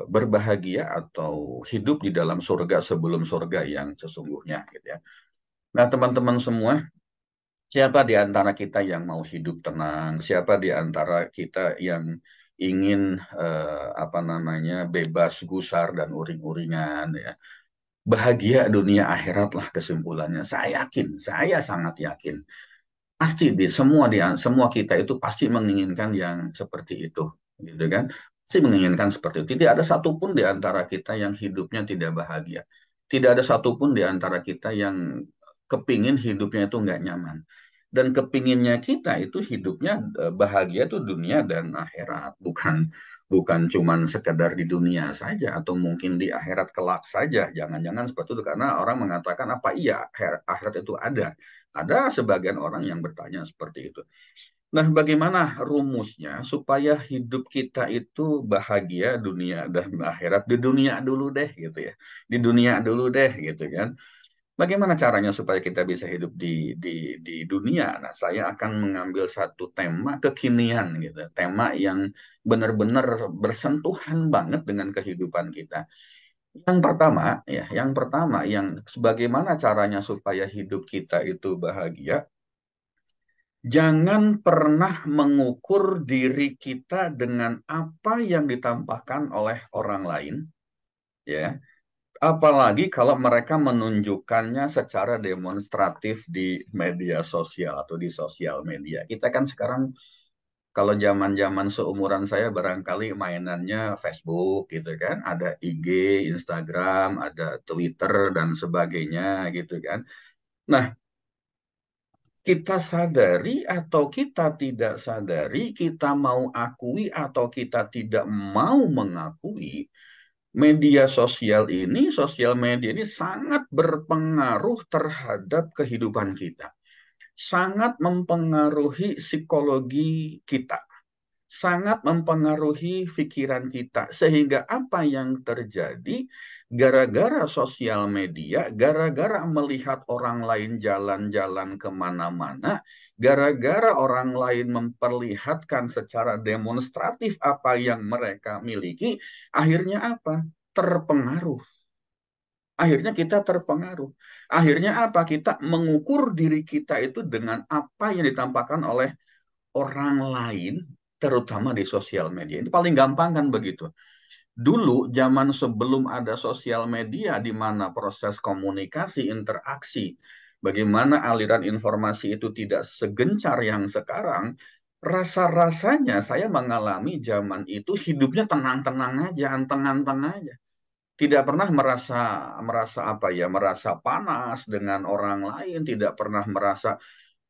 berbahagia atau hidup di dalam surga sebelum surga yang sesungguhnya gitu ya. Nah, teman-teman semua, siapa di antara kita yang mau hidup tenang? Siapa di antara kita yang ingin apa namanya bebas gusar dan uring-uringan ya? Bahagia dunia akhirat lah kesimpulannya. Saya yakin, saya sangat yakin. Pasti semua kita itu pasti menginginkan yang seperti itu, gitu kan? Pasti menginginkan seperti itu. Tidak ada satupun di antara kita yang hidupnya tidak bahagia. Tidak ada satupun di antara kita yang kepingin hidupnya itu nggak nyaman. Dan kepinginnya kita itu hidupnya bahagia itu dunia dan akhirat, bukan bukan cuman sekedar di dunia saja atau mungkin di akhirat kelak saja. Jangan-jangan seperti itu karena orang mengatakan apa iya akhirat itu ada. Ada sebagian orang yang bertanya seperti itu. Nah, bagaimana rumusnya supaya hidup kita itu bahagia dunia dan akhirat? Di dunia dulu deh gitu ya. Di dunia dulu deh gitu kan. Bagaimana caranya supaya kita bisa hidup di dunia? Nah, saya akan mengambil satu tema kekinian gitu, tema yang benar-benar bersentuhan banget dengan kehidupan kita. Yang pertama, ya, yang sebagaimana caranya supaya hidup kita itu bahagia, jangan pernah mengukur diri kita dengan apa yang ditampakkan oleh orang lain, ya. Apalagi kalau mereka menunjukkannya secara demonstratif di media sosial atau di sosial media. Kita kan sekarang Kalau zaman-zaman seumuran saya barangkali mainannya Facebook gitu kan, ada IG, Instagram, ada Twitter dan sebagainya gitu kan. Nah, kita sadari atau kita tidak sadari, kita mau akui atau kita tidak mau mengakui, media sosial ini, sosial media ini sangat berpengaruh terhadap kehidupan kita. Sangat mempengaruhi psikologi kita, sangat mempengaruhi pikiran kita. Sehingga apa yang terjadi gara-gara sosial media, gara-gara melihat orang lain jalan-jalan kemana-mana, gara-gara orang lain memperlihatkan secara demonstratif apa yang mereka miliki, akhirnya apa? Terpengaruh. Akhirnya kita terpengaruh. Akhirnya apa? Kita mengukur diri kita itu dengan apa yang ditampakkan oleh orang lain, terutama di sosial media. Itu paling gampang kan begitu. Dulu, zaman sebelum ada sosial media, di mana proses komunikasi, interaksi, bagaimana aliran informasi itu tidak segencar yang sekarang, rasa-rasanya saya mengalami zaman itu hidupnya tenang-tenang aja, anteng-anteng aja. Tidak pernah merasa apa ya, merasa panas dengan orang lain, tidak pernah merasa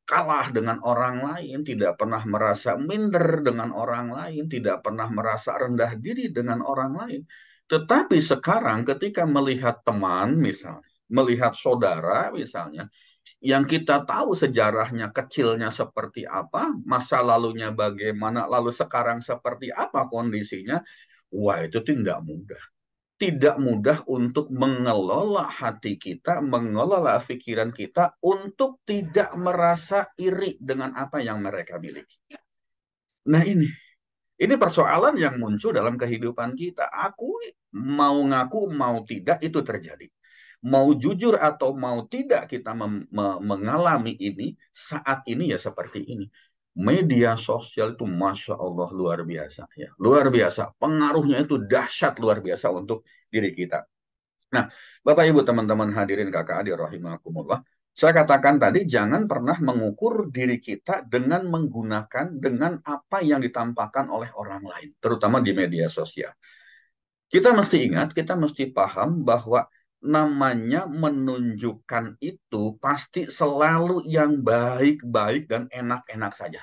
kalah dengan orang lain, tidak pernah merasa minder dengan orang lain, tidak pernah merasa rendah diri dengan orang lain. Tetapi sekarang ketika melihat teman misalnya, melihat saudara misalnya, yang kita tahu sejarahnya kecilnya seperti apa, masa lalunya bagaimana, lalu sekarang seperti apa kondisinya, wah itu tidak mudah. Tidak mudah untuk mengelola hati kita, mengelola pikiran kita untuk tidak merasa iri dengan apa yang mereka miliki. Nah ini persoalan yang muncul dalam kehidupan kita. Aku mau ngaku mau tidak itu terjadi. Mau jujur atau mau tidak kita mengalami ini, saat ini ya seperti ini. Media sosial itu Masya Allah luar biasa. Ya. Luar biasa. Pengaruhnya itu dahsyat luar biasa untuk diri kita. Nah, Bapak Ibu teman-teman hadirin kakak adik rahimakumullah, saya katakan tadi jangan pernah mengukur diri kita dengan menggunakan dengan apa yang ditampakkan oleh orang lain, terutama di media sosial. Kita mesti ingat, kita mesti paham bahwa namanya menunjukkan itu pasti selalu yang baik-baik dan enak-enak saja.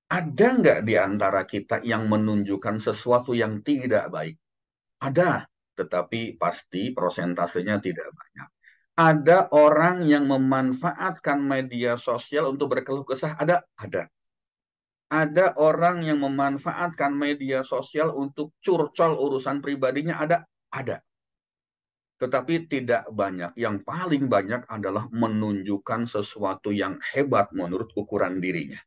Ada nggak di antara kita yang menunjukkan sesuatu yang tidak baik? Ada, tetapi pasti prosentasenya tidak banyak. Ada orang yang memanfaatkan media sosial untuk berkeluh kesah, ada. Ada orang yang memanfaatkan media sosial untuk curcol urusan pribadinya, ada. Tetapi tidak banyak. Yang paling banyak adalah menunjukkan sesuatu yang hebat menurut ukuran dirinya.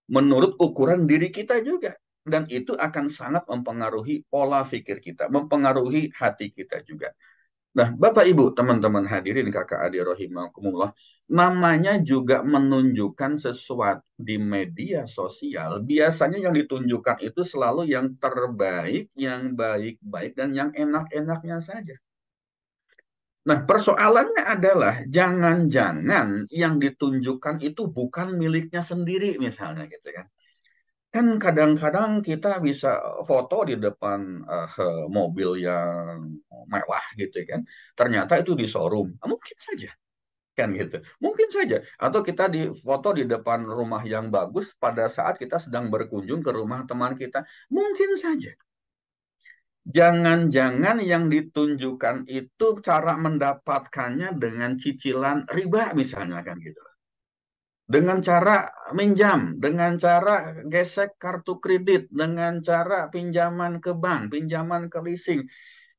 Menurut ukuran diri kita juga. Dan itu akan sangat mempengaruhi pola pikir kita, mempengaruhi hati kita juga. Nah, Bapak Ibu, teman-teman hadirin kakak adik rahimakumullah, namanya juga menunjukkan sesuatu di media sosial. Biasanya yang ditunjukkan itu selalu yang terbaik, yang baik-baik, dan yang enak-enaknya saja. Nah, persoalannya adalah jangan-jangan yang ditunjukkan itu bukan miliknya sendiri misalnya gitu kan. Kan kadang-kadang kita bisa foto di depan mobil yang mewah gitu kan. Ternyata itu di showroom. Mungkin saja kan gitu. Mungkin saja. Atau kita di foto di depan rumah yang bagus pada saat kita sedang berkunjung ke rumah teman kita. Mungkin saja. Jangan-jangan yang ditunjukkan itu cara mendapatkannya dengan cicilan riba misalnya kan gitu. Dengan cara minjam, dengan cara gesek kartu kredit, dengan cara pinjaman ke bank, pinjaman ke leasing.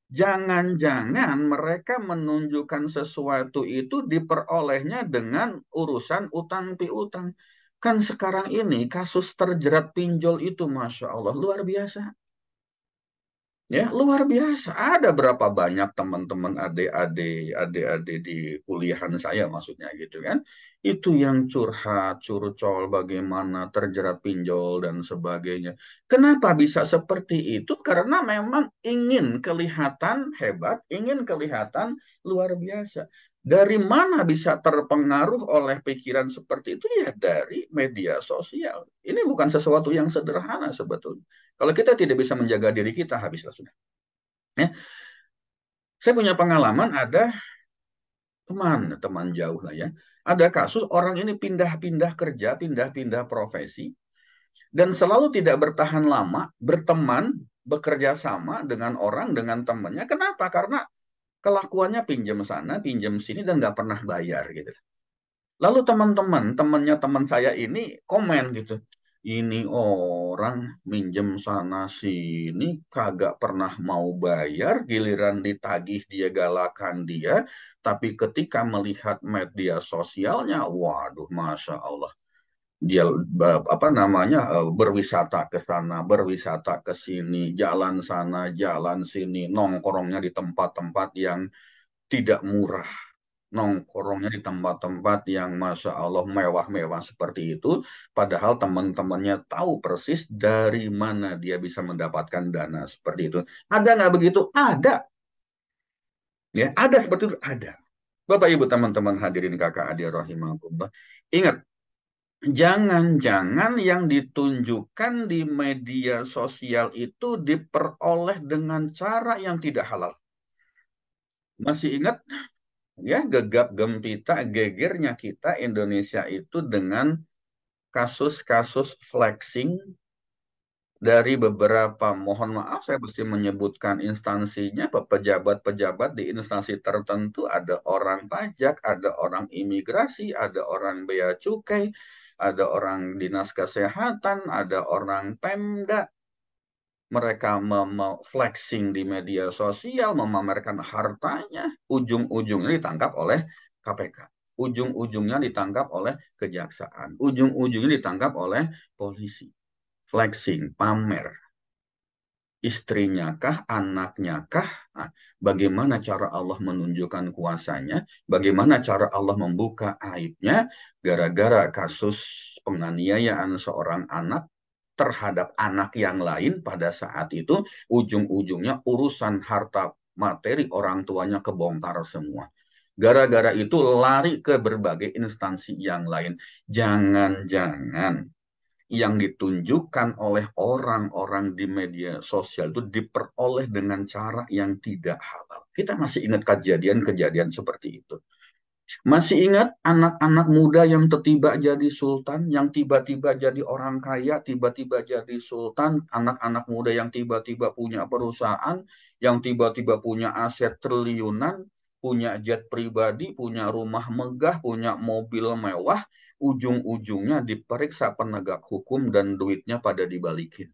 Jangan-jangan mereka menunjukkan sesuatu itu diperolehnya dengan urusan utang piutang. Kan sekarang ini kasus terjerat pinjol itu Masya Allah luar biasa. Ya, luar biasa. Ada berapa banyak teman-teman adik-adik di kuliahan saya maksudnya gitu kan. Itu yang curhat, curcol, bagaimana terjerat pinjol dan sebagainya. Kenapa bisa seperti itu? Karena memang ingin kelihatan hebat, ingin kelihatan luar biasa. Dari mana bisa terpengaruh oleh pikiran seperti itu? Ya dari media sosial. Ini bukan sesuatu yang sederhana sebetulnya. Kalau kita tidak bisa menjaga diri kita, habislah sudah. Ya. Saya punya pengalaman, ada teman jauh lah ya. Ada kasus orang ini pindah-pindah kerja, pindah-pindah profesi, dan selalu tidak bertahan lama, berteman, bekerja sama dengan orang, dengan temannya. Kenapa? Karena kelakuannya pinjam sana, pinjam sini, dan nggak pernah bayar gitu. Lalu temannya teman saya ini komen gitu, ini orang minjem sana sini kagak pernah mau bayar, giliran ditagih dia galakan dia, tapi ketika melihat media sosialnya, waduh, masya Allah, dia apa namanya berwisata ke sana, berwisata ke sini, jalan sana, jalan sini, nongkrongnya di tempat-tempat yang tidak murah, nongkrongnya di tempat-tempat yang masya Allah mewah-mewah seperti itu, padahal teman-temannya tahu persis dari mana dia bisa mendapatkan dana seperti itu. Ada nggak begitu? Ada, ya, ada seperti itu, ada. Bapak Ibu teman-teman hadirin kakak adik rahimahullah, ingat, jangan-jangan yang ditunjukkan di media sosial itu diperoleh dengan cara yang tidak halal. Masih ingat ya, gegap gempita gegernya kita Indonesia itu dengan kasus-kasus flexing dari beberapa, mohon maaf saya mesti menyebutkan instansinya, pejabat-pejabat di instansi tertentu, ada orang pajak, ada orang imigrasi, ada orang bea cukai, ada orang dinas kesehatan, ada orang Pemda. Mereka flexing di media sosial, memamerkan hartanya, ujung-ujungnya ditangkap oleh KPK. Ujung-ujungnya ditangkap oleh kejaksaan. Ujung-ujungnya ditangkap oleh polisi. Flexing, pamer. Istrinya kah, anaknya kah? Nah, bagaimana cara Allah menunjukkan kuasanya? Bagaimana cara Allah membuka aibnya? Gara-gara kasus penganiayaan seorang anak terhadap anak yang lain pada saat itu, ujung-ujungnya urusan harta materi orang tuanya kebongkar semua. Gara-gara itu lari ke berbagai instansi yang lain. Jangan-jangan yang ditunjukkan oleh orang-orang di media sosial itu diperoleh dengan cara yang tidak halal. Kita masih ingat kejadian-kejadian seperti itu. Masih ingat anak-anak muda yang tiba-tiba jadi sultan, yang tiba-tiba jadi orang kaya, tiba-tiba jadi sultan, anak-anak muda yang tiba-tiba punya perusahaan, yang tiba-tiba punya aset triliunan, punya jet pribadi, punya rumah megah, punya mobil mewah, ujung-ujungnya diperiksa penegak hukum dan duitnya pada dibalikin.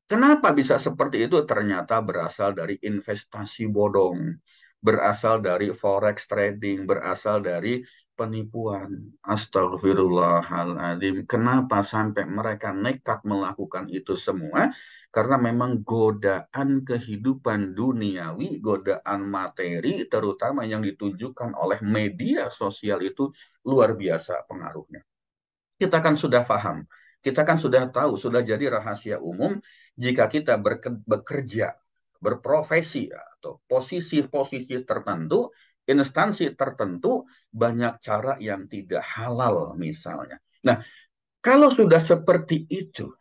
Kenapa bisa seperti itu? Ternyata berasal dari investasi bodong, berasal dari forex trading, berasal dari penipuan. Astagfirullahaladzim. Kenapa sampai mereka nekat melakukan itu semua? Karena memang godaan kehidupan duniawi, godaan materi, terutama yang ditunjukkan oleh media sosial itu luar biasa pengaruhnya. Kita kan sudah paham, kita kan sudah tahu, sudah jadi rahasia umum, jika kita bekerja, berprofesi, atau posisi-posisi tertentu, instansi tertentu, banyak cara yang tidak halal misalnya. Nah, kalau sudah seperti itu,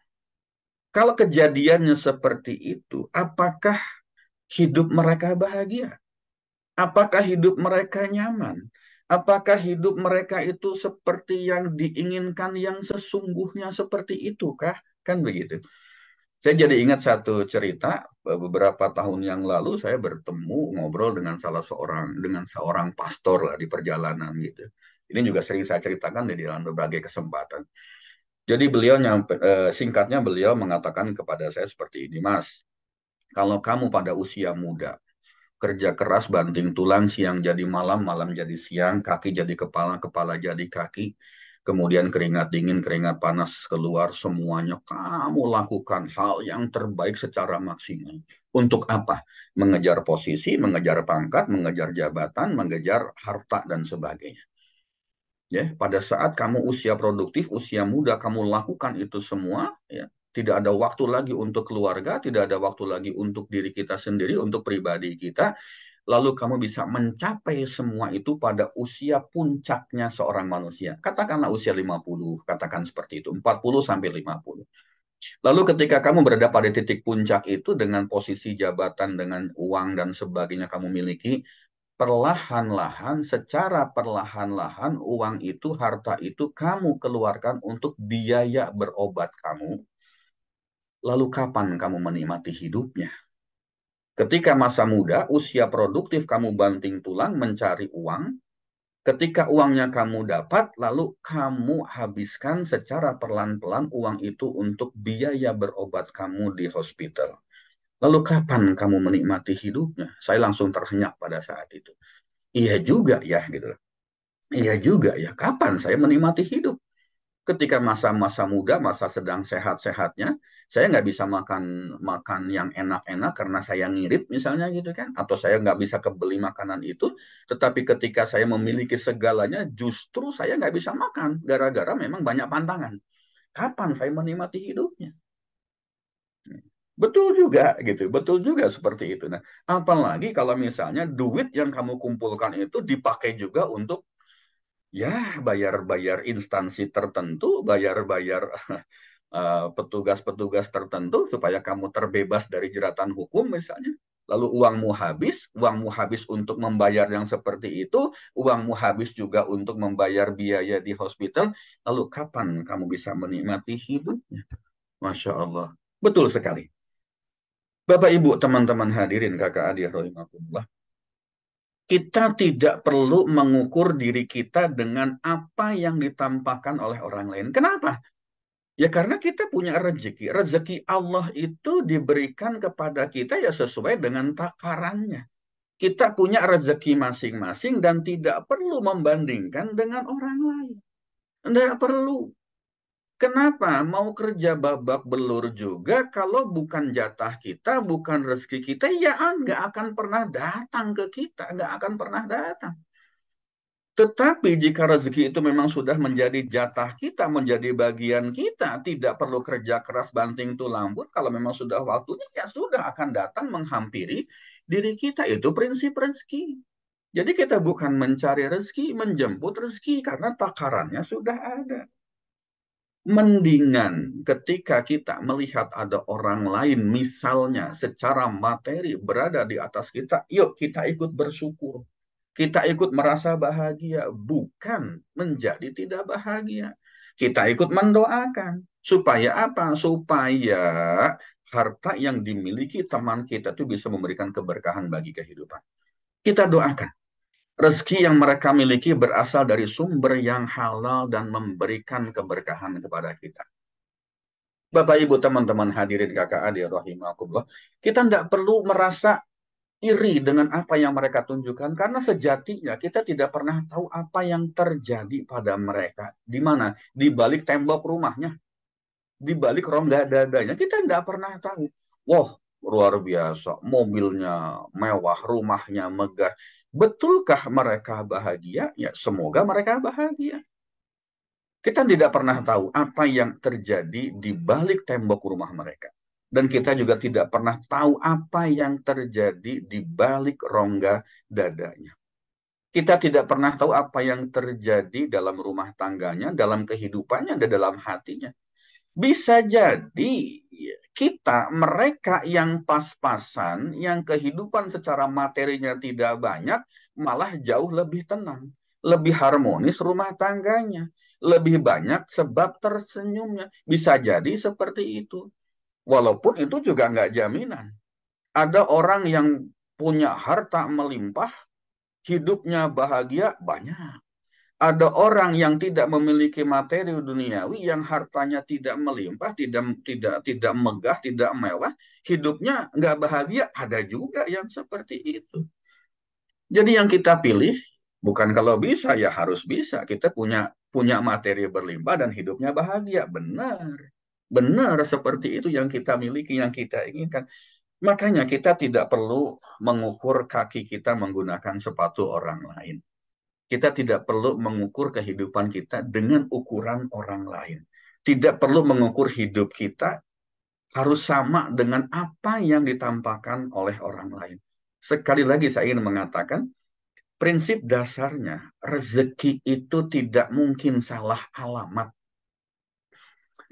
kalau kejadiannya seperti itu, apakah hidup mereka bahagia? Apakah hidup mereka nyaman? Apakah hidup mereka itu seperti yang diinginkan, yang sesungguhnya seperti itu kah? Kan begitu. Saya jadi ingat satu cerita, beberapa tahun yang lalu saya bertemu ngobrol dengan dengan seorang pastor lah di perjalanan gitu. Ini juga sering saya ceritakan di dalam berbagai kesempatan. Jadi beliau singkatnya beliau mengatakan kepada saya seperti ini, Mas, kalau kamu pada usia muda kerja keras banting tulang, siang jadi malam, malam jadi siang, kaki jadi kepala, kepala jadi kaki, kemudian keringat dingin, keringat panas keluar, semuanya kamu lakukan hal yang terbaik secara maksimal. Untuk apa? Mengejar posisi, mengejar pangkat, mengejar jabatan, mengejar harta, dan sebagainya. Ya, pada saat kamu usia produktif, usia muda, kamu lakukan itu semua, ya, tidak ada waktu lagi untuk keluarga, tidak ada waktu lagi untuk diri kita sendiri, untuk pribadi kita. lalu kamu bisa mencapai semua itu pada usia puncaknya seorang manusia. Katakanlah usia 50, katakan seperti itu, 40 sampai 50. Lalu ketika kamu berada pada titik puncak itu dengan posisi jabatan, dengan uang dan sebagainya kamu miliki, perlahan-lahan, secara perlahan-lahan uang itu, harta itu kamu keluarkan untuk biaya berobat kamu. Lalu kapan kamu menikmati hidupnya? Ketika masa muda, usia produktif kamu banting tulang mencari uang, ketika uangnya kamu dapat, lalu kamu habiskan secara pelan-pelan uang itu untuk biaya berobat kamu di hospital. Lalu kapan kamu menikmati hidupnya? Saya langsung tersenyap pada saat itu. Iya juga ya, gitu. Iya juga ya, kapan saya menikmati hidup? Ketika masa-masa muda, masa sedang sehat-sehatnya, saya nggak bisa makan makan yang enak-enak karena saya ngirit misalnya gitu kan, atau saya nggak bisa kebeli makanan itu. Tetapi ketika saya memiliki segalanya, justru saya nggak bisa makan gara-gara memang banyak pantangan. Kapan saya menikmati hidupnya? Betul juga gitu, betul juga seperti itu. Nah, apalagi kalau misalnya duit yang kamu kumpulkan itu dipakai juga untuk ya bayar-bayar instansi tertentu, bayar-bayar petugas-petugas tertentu supaya kamu terbebas dari jeratan hukum misalnya. Lalu uangmu habis untuk membayar yang seperti itu, uangmu habis juga untuk membayar biaya di hospital. Lalu kapan kamu bisa menikmati hidupnya? Masya Allah. Betul sekali. Bapak, Ibu, teman-teman hadirin, kakak adik rahimahullah. Kita tidak perlu mengukur diri kita dengan apa yang ditampakkan oleh orang lain. Kenapa? Ya karena kita punya rezeki. Rezeki Allah itu diberikan kepada kita ya sesuai dengan takarannya. Kita punya rezeki masing-masing dan tidak perlu membandingkan dengan orang lain. Tidak perlu. Kenapa mau kerja babak belur juga kalau bukan jatah kita, bukan rezeki kita, ya nggak akan pernah datang ke kita, nggak akan pernah datang. Tetapi jika rezeki itu memang sudah menjadi jatah kita, menjadi bagian kita, tidak perlu kerja keras banting tulang pun, kalau memang sudah waktunya, ya sudah akan datang menghampiri diri kita. Itu prinsip rezeki. Jadi kita bukan mencari rezeki, menjemput rezeki, karena takarannya sudah ada. Mendingan ketika kita melihat ada orang lain, misalnya secara materi berada di atas kita, yuk kita ikut bersyukur. Kita ikut merasa bahagia, bukan menjadi tidak bahagia. Kita ikut mendoakan. Supaya apa? Supaya harta yang dimiliki teman kita itu bisa memberikan keberkahan bagi kehidupan. Kita doakan. Rezeki yang mereka miliki berasal dari sumber yang halal dan memberikan keberkahan kepada kita. Bapak, Ibu, teman-teman hadirin kakak adik rahimakumullah, kita tidak perlu merasa iri dengan apa yang mereka tunjukkan karena sejatinya kita tidak pernah tahu apa yang terjadi pada mereka. Di mana? Di balik tembok rumahnya, di balik rongga dadanya, kita tidak pernah tahu. Wah, luar biasa, mobilnya mewah, rumahnya megah. Betulkah mereka bahagia? Ya, semoga mereka bahagia. Kita tidak pernah tahu apa yang terjadi di balik tembok rumah mereka. Dan kita juga tidak pernah tahu apa yang terjadi di balik rongga dadanya. Kita tidak pernah tahu apa yang terjadi dalam rumah tangganya, dalam kehidupannya, dan dalam hatinya. Bisa jadi mereka yang pas-pasan, yang kehidupan secara materinya tidak banyak, malah jauh lebih tenang, lebih harmonis rumah tangganya, lebih banyak sebab tersenyumnya. Bisa jadi seperti itu. Walaupun itu juga nggak jaminan. Ada orang yang punya harta melimpah, hidupnya bahagia, banyak. Ada orang yang tidak memiliki materi duniawi, yang hartanya tidak melimpah, tidak megah, tidak mewah, hidupnya nggak bahagia. Ada juga yang seperti itu. Jadi yang kita pilih bukan kalau bisa ya harus bisa. Kita punya materi berlimpah dan hidupnya bahagia. Benar seperti itu yang kita miliki, yang kita inginkan. Makanya kita tidak perlu mengukur kaki kita menggunakan sepatu orang lain. Kita tidak perlu mengukur kehidupan kita dengan ukuran orang lain. Tidak perlu mengukur hidup kita harus sama dengan apa yang ditampakkan oleh orang lain. Sekali lagi saya ingin mengatakan, prinsip dasarnya, rezeki itu tidak mungkin salah alamat.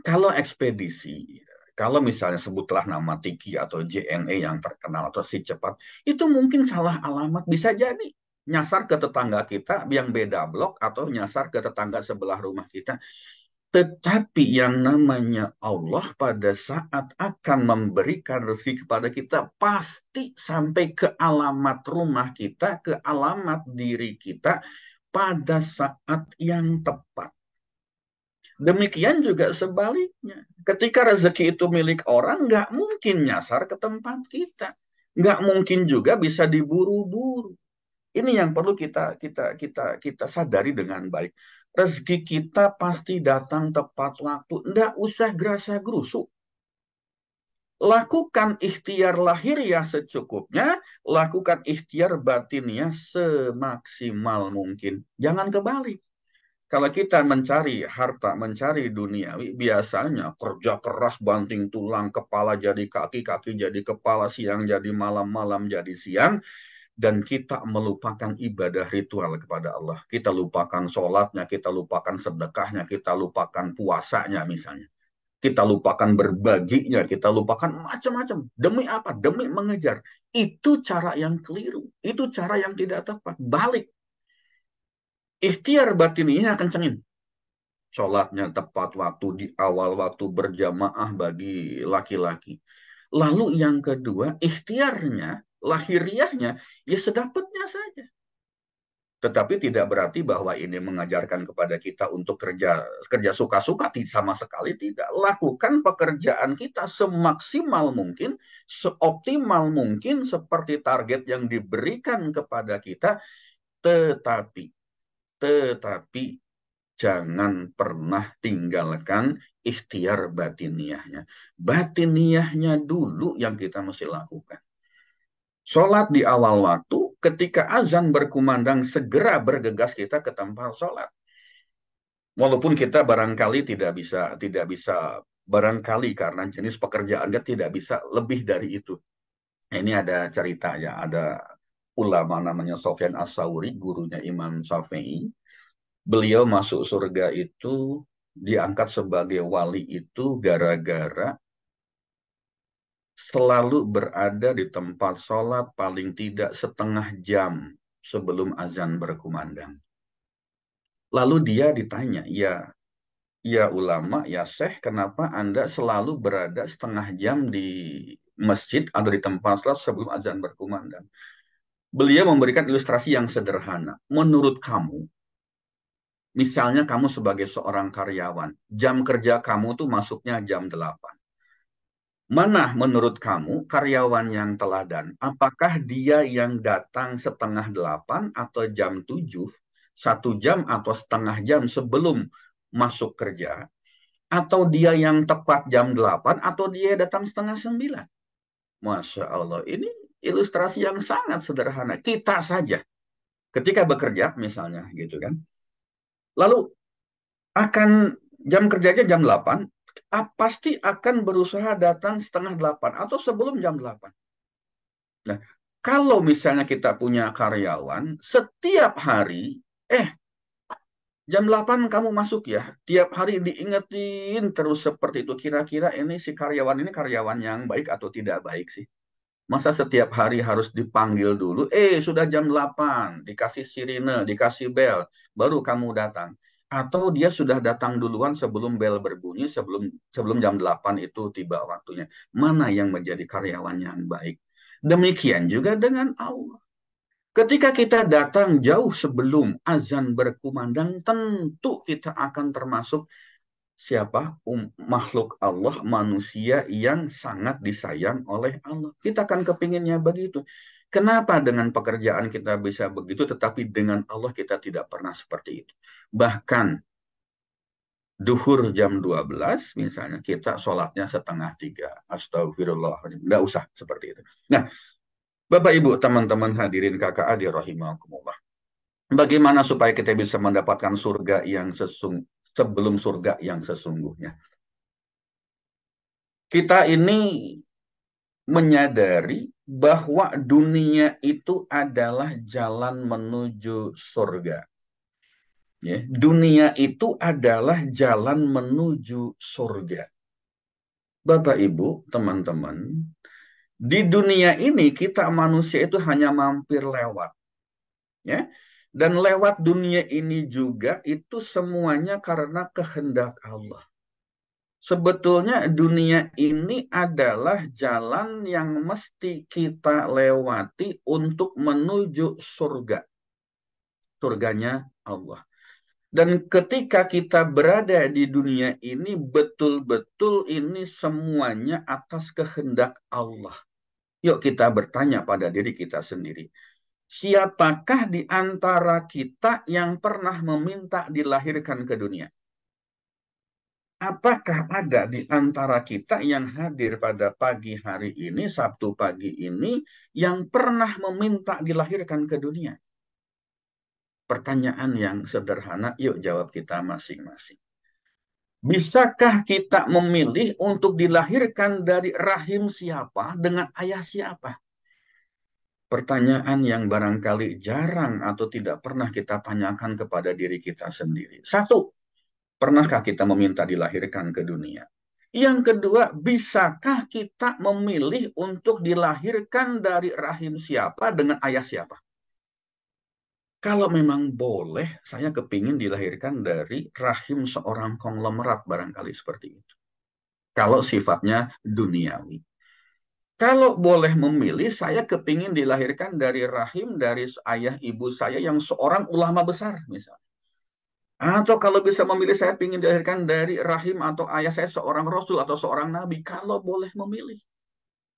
Kalau ekspedisi, kalau misalnya sebutlah nama Tiki atau JNE yang terkenal atau si cepat, itu mungkin salah alamat, bisa jadi nyasar ke tetangga kita yang beda blok atau nyasar ke tetangga sebelah rumah kita. Tetapi yang namanya Allah pada saat akan memberikan rezeki kepada kita, pasti sampai ke alamat rumah kita, ke alamat diri kita pada saat yang tepat. Demikian juga sebaliknya. Ketika rezeki itu milik orang, nggak mungkin nyasar ke tempat kita. Nggak mungkin juga bisa diburu-buru. Ini yang perlu kita sadari dengan baik. Rezeki kita pasti datang tepat waktu. Nggak usah gerasa-gerusu. Lakukan ikhtiar lahiriah secukupnya, lakukan ikhtiar batiniah semaksimal mungkin. Jangan kebalik. Kalau kita mencari harta, mencari duniawi, biasanya kerja keras, banting tulang, kepala jadi kaki, kaki jadi kepala, siang jadi malam, malam jadi siang, dan kita melupakan ibadah ritual kepada Allah. Kita lupakan sholatnya, kita lupakan sedekahnya, kita lupakan puasanya misalnya. Kita lupakan berbaginya, kita lupakan macam-macam. Demi apa? Demi mengejar. Itu cara yang keliru. Itu cara yang tidak tepat. Balik. Ikhtiar batininya kencengin. Sholatnya tepat waktu, di awal waktu, berjamaah bagi laki-laki. Lalu yang kedua, ikhtiarnya, lahiriahnya, ya sedapatnya saja. Tetapi tidak berarti bahwa ini mengajarkan kepada kita untuk kerja suka-suka, sama sekali tidak. Lakukan pekerjaan kita semaksimal mungkin, seoptimal mungkin, seperti target yang diberikan kepada kita, tetapi jangan pernah tinggalkan ikhtiar batiniahnya. Batiniahnya dulu yang kita mesti lakukan. Sholat di awal waktu, ketika azan berkumandang, segera bergegas kita ke tempat sholat. Walaupun kita barangkali tidak bisa barangkali karena jenis pekerjaannya tidak bisa lebih dari itu. Ini ada cerita ya, ada ulama namanya Sofyan As-Sauri, gurunya Imam Syafi'i. Beliau masuk surga itu diangkat sebagai wali itu gara-gara selalu berada di tempat sholat paling tidak setengah jam sebelum azan berkumandang. Lalu dia ditanya, ya ulama, ya syekh, kenapa Anda selalu berada setengah jam di masjid atau di tempat sholat sebelum azan berkumandang? Beliau memberikan ilustrasi yang sederhana. Menurut kamu, misalnya kamu sebagai seorang karyawan, jam kerja kamu tuh masuknya jam 8. Mana menurut kamu karyawan yang teladan? Apakah dia yang datang setengah 8 atau jam 7, 1 jam atau setengah jam sebelum masuk kerja? Atau dia yang tepat jam 8 atau dia datang setengah 9? Masya Allah, ini ilustrasi yang sangat sederhana. Kita saja ketika bekerja misalnya gitu kan. Lalu akan jam kerjanya jam 8, pasti akan berusaha datang setengah 8 atau sebelum jam 8. Nah, kalau misalnya kita punya karyawan, setiap hari, jam 8 kamu masuk ya, tiap hari diingetin terus seperti itu. Kira-kira ini si karyawan ini karyawan yang baik atau tidak baik sih? Masa setiap hari harus dipanggil dulu, sudah jam 8, dikasih sirine, dikasih bel, baru kamu datang. Atau dia sudah datang duluan sebelum bel berbunyi, sebelum jam 8 itu tiba waktunya. Mana yang menjadi karyawan yang baik? Demikian juga dengan Allah. Ketika kita datang jauh sebelum azan berkumandang, tentu kita akan termasuk siapa? Makhluk Allah, manusia yang sangat disayang oleh Allah. Kita akan kepinginnya begitu. Kenapa dengan pekerjaan kita bisa begitu, tetapi dengan Allah kita tidak pernah seperti itu. Bahkan duhur jam 12, misalnya, kita sholatnya setengah 3. Astagfirullah. Nggak usah seperti itu. Nah, Bapak, Ibu, teman-teman hadirin kakak adik rahimakumullah. Bagaimana supaya kita bisa mendapatkan surga yang sebelum surga yang sesungguhnya? Kita ini menyadari bahwa dunia itu adalah jalan menuju surga. Ya, dunia itu adalah jalan menuju surga. Bapak, Ibu, teman-teman, di dunia ini kita manusia itu hanya mampir lewat. Ya. Dan lewat dunia ini juga itu semuanya karena kehendak Allah. Sebetulnya dunia ini adalah jalan yang mesti kita lewati untuk menuju surga. Surganya Allah. Dan ketika kita berada di dunia ini, betul-betul ini semuanya atas kehendak Allah. Yuk kita bertanya pada diri kita sendiri. Siapakah di antara kita yang pernah meminta dilahirkan ke dunia? Apakah ada di antara kita yang hadir pada pagi hari ini, Sabtu pagi ini, yang pernah meminta dilahirkan ke dunia? Pertanyaan yang sederhana, yuk jawab kita masing-masing. Bisakah kita memilih untuk dilahirkan dari rahim siapa dengan ayah siapa? Pertanyaan yang barangkali jarang atau tidak pernah kita tanyakan kepada diri kita sendiri. Satu, pernahkah kita meminta dilahirkan ke dunia? Yang kedua, bisakah kita memilih untuk dilahirkan dari rahim siapa dengan ayah siapa? Kalau memang boleh, saya kepingin dilahirkan dari rahim seorang konglomerat barangkali seperti itu. Kalau sifatnya duniawi. Kalau boleh memilih, saya kepingin dilahirkan dari rahim dari ayah ibu saya yang seorang ulama besar misalnya. Atau kalau bisa memilih, saya ingin dilahirkan dari rahim atau ayah saya seorang rasul atau seorang nabi. Kalau boleh memilih.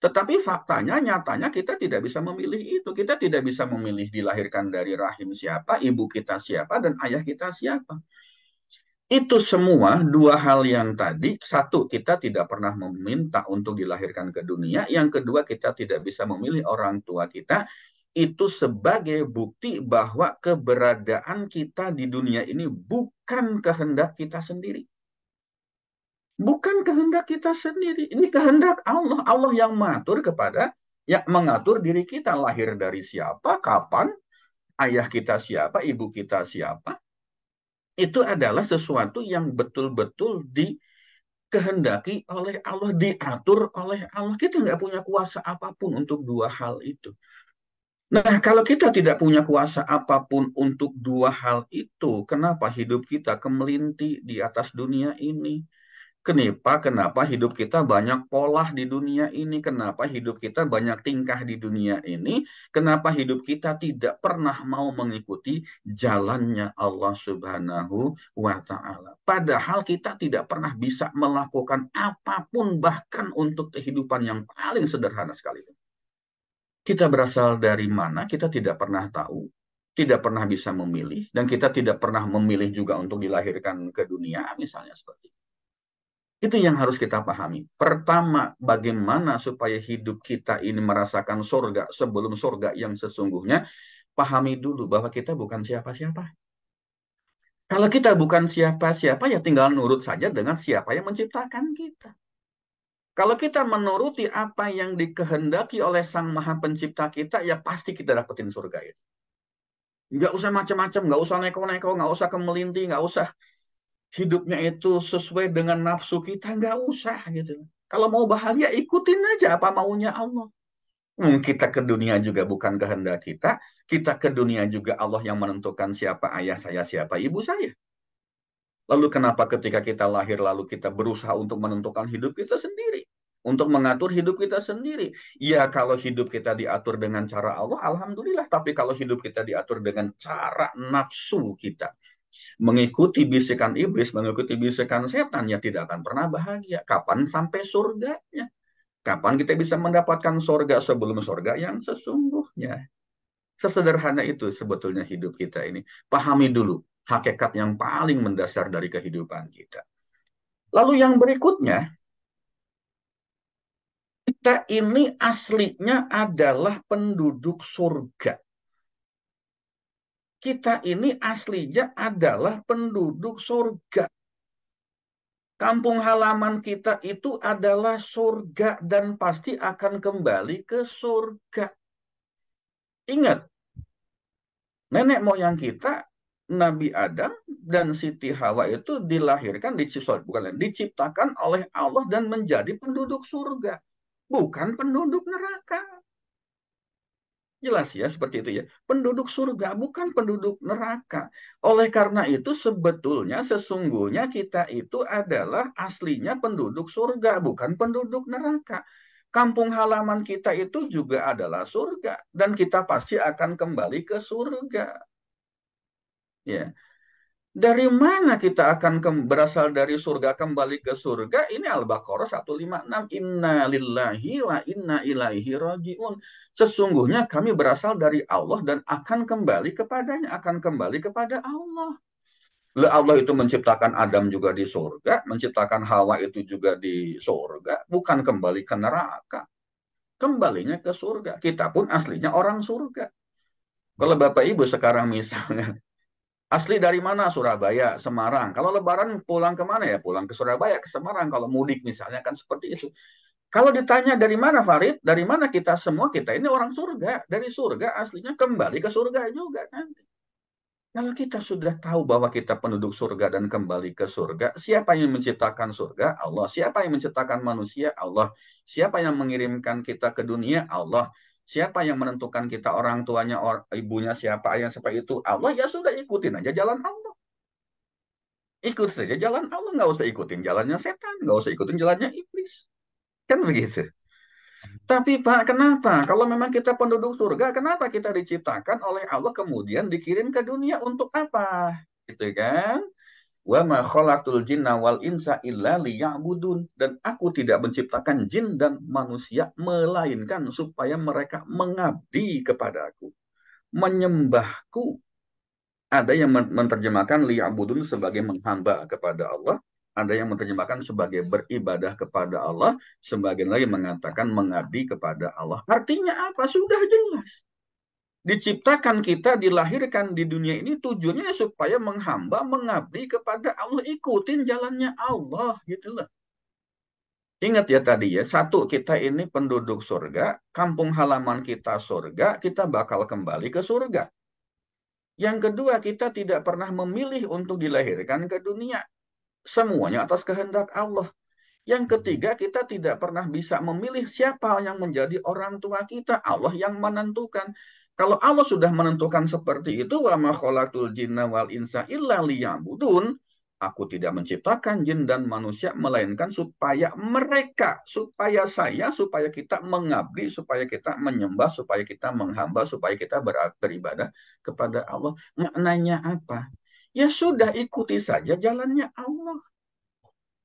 Tetapi faktanya, nyatanya kita tidak bisa memilih itu. Kita tidak bisa memilih dilahirkan dari rahim siapa, ibu kita siapa, dan ayah kita siapa. Itu semua dua hal yang tadi. Satu, kita tidak pernah meminta untuk dilahirkan ke dunia. Yang kedua, kita tidak bisa memilih orang tua kita. Itu sebagai bukti bahwa keberadaan kita di dunia ini bukan kehendak kita sendiri. Bukan kehendak kita sendiri. Ini kehendak Allah. Allah yang mengatur diri kita. Lahir dari siapa, kapan, ayah kita siapa, ibu kita siapa. Itu adalah sesuatu yang betul-betul dikehendaki oleh Allah, diatur oleh Allah. Kita nggak punya kuasa apapun untuk dua hal itu. Nah, kalau kita tidak punya kuasa apapun untuk dua hal itu, kenapa hidup kita kemelinti di atas dunia ini? Kenapa hidup kita banyak pola di dunia ini? Kenapa hidup kita banyak tingkah di dunia ini? Kenapa hidup kita tidak pernah mau mengikuti jalannya Allah Subhanahu wa Ta'ala? Padahal kita tidak pernah bisa melakukan apapun, bahkan untuk kehidupan yang paling sederhana sekalipun. Kita berasal dari mana? Kita tidak pernah tahu, tidak pernah bisa memilih, dan kita tidak pernah memilih juga untuk dilahirkan ke dunia, misalnya seperti itu. Itu yang harus kita pahami. Pertama, bagaimana supaya hidup kita ini merasakan surga sebelum surga yang sesungguhnya? Pahami dulu bahwa kita bukan siapa-siapa. Kalau kita bukan siapa-siapa, ya tinggal nurut saja dengan siapa yang menciptakan kita. Kalau kita menuruti apa yang dikehendaki oleh Sang Maha Pencipta kita, ya pasti kita dapetin surga itu. Nggak usah macam-macam, nggak usah neko-neko, nggak usah kemelinti, nggak usah hidupnya itu sesuai dengan nafsu kita, nggak usah gitu. Kalau mau bahagia, ikutin aja apa maunya Allah. Kita ke dunia juga bukan kehendak kita ke dunia juga Allah yang menentukan siapa ayah saya, siapa ibu saya. Lalu kenapa ketika kita lahir, lalu kita berusaha untuk menentukan hidup kita sendiri? Untuk mengatur hidup kita sendiri. Ya, kalau hidup kita diatur dengan cara Allah, alhamdulillah. Tapi kalau hidup kita diatur dengan cara nafsu kita, mengikuti bisikan iblis, mengikuti bisikan setan, ya tidak akan pernah bahagia. Kapan sampai surganya? Kapan kita bisa mendapatkan surga sebelum surga yang sesungguhnya? Sesederhana itu sebetulnya hidup kita ini. Pahami dulu hakikat yang paling mendasar dari kehidupan kita. Lalu yang berikutnya, kita ini aslinya adalah penduduk surga. Kita ini aslinya adalah penduduk surga. Kampung halaman kita itu adalah surga dan pasti akan kembali ke surga. Ingat, nenek moyang kita, Nabi Adam dan Siti Hawa itu dilahirkan, diciptakan oleh Allah dan menjadi penduduk surga, bukan penduduk neraka. Jelas ya seperti itu ya. Penduduk surga bukan penduduk neraka. Oleh karena itu sebetulnya sesungguhnya kita itu adalah aslinya penduduk surga, bukan penduduk neraka. Kampung halaman kita itu juga adalah surga dan kita pasti akan kembali ke surga. Ya. Dari mana kita akan berasal dari surga kembali ke surga? Ini Al-Baqarah 156. Inna lillahi wa inna ilaihi raji'un. Sesungguhnya kami berasal dari Allah dan akan kembali kepadanya, akan kembali kepada Allah. Allah itu menciptakan Adam juga di surga, menciptakan Hawa itu juga di surga, bukan kembali ke neraka. Kembalinya ke surga. Kita pun aslinya orang surga. Kalau Bapak Ibu sekarang misalnya asli dari mana? Surabaya, Semarang. Kalau Lebaran pulang kemana ya? Pulang ke Surabaya, ke Semarang. Kalau mudik misalnya kan seperti itu. Kalau ditanya dari mana Farid? Dari mana kita semua? Kita ini orang surga. Dari surga aslinya kembali ke surga juga nanti. Kalau kita sudah tahu bahwa kita penduduk surga dan kembali ke surga, siapa yang menciptakan surga? Allah. Siapa yang menciptakan manusia? Allah. Siapa yang mengirimkan kita ke dunia? Allah. Siapa yang menentukan kita orang tuanya, ibunya siapa, ayah seperti itu? Allah. Ya sudah, ikutin aja jalan Allah. Ikut saja jalan Allah. Nggak usah ikutin jalannya setan. Nggak usah ikutin jalannya iblis. Kan begitu. Tapi Pak, kenapa? Kalau memang kita penduduk surga, kenapa kita diciptakan oleh Allah kemudian dikirim ke dunia untuk apa? Gitu kan? Wa ma khalaqtul jinna wal insa illa liya'budun. Dan aku tidak menciptakan jin dan manusia melainkan supaya mereka mengabdi kepadaku, menyembahku. Ada yang menerjemahkan liya'budun sebagai menghamba kepada Allah, ada yang menerjemahkan sebagai beribadah kepada Allah, sebagian lagi mengatakan mengabdi kepada Allah. Artinya apa? Sudah jelas. Diciptakan kita, dilahirkan di dunia ini tujuannya supaya menghamba, mengabdi kepada Allah, ikutin jalannya Allah, gitu loh. Ingat ya tadi ya, satu, kita ini penduduk surga, kampung halaman kita surga, kita bakal kembali ke surga. Yang kedua, kita tidak pernah memilih untuk dilahirkan ke dunia. Semuanya atas kehendak Allah. Yang ketiga, kita tidak pernah bisa memilih siapa yang menjadi orang tua kita. Allah yang menentukan. Kalau Allah sudah menentukan seperti itu, wa ma khalaqtul jinna wal insa illa liya'budun, aku tidak menciptakan jin dan manusia melainkan supaya mereka, supaya saya, supaya kita mengabdi, supaya kita menyembah, supaya kita menghamba, supaya kita beribadah kepada Allah. Maknanya apa? Ya sudah, ikuti saja jalannya Allah.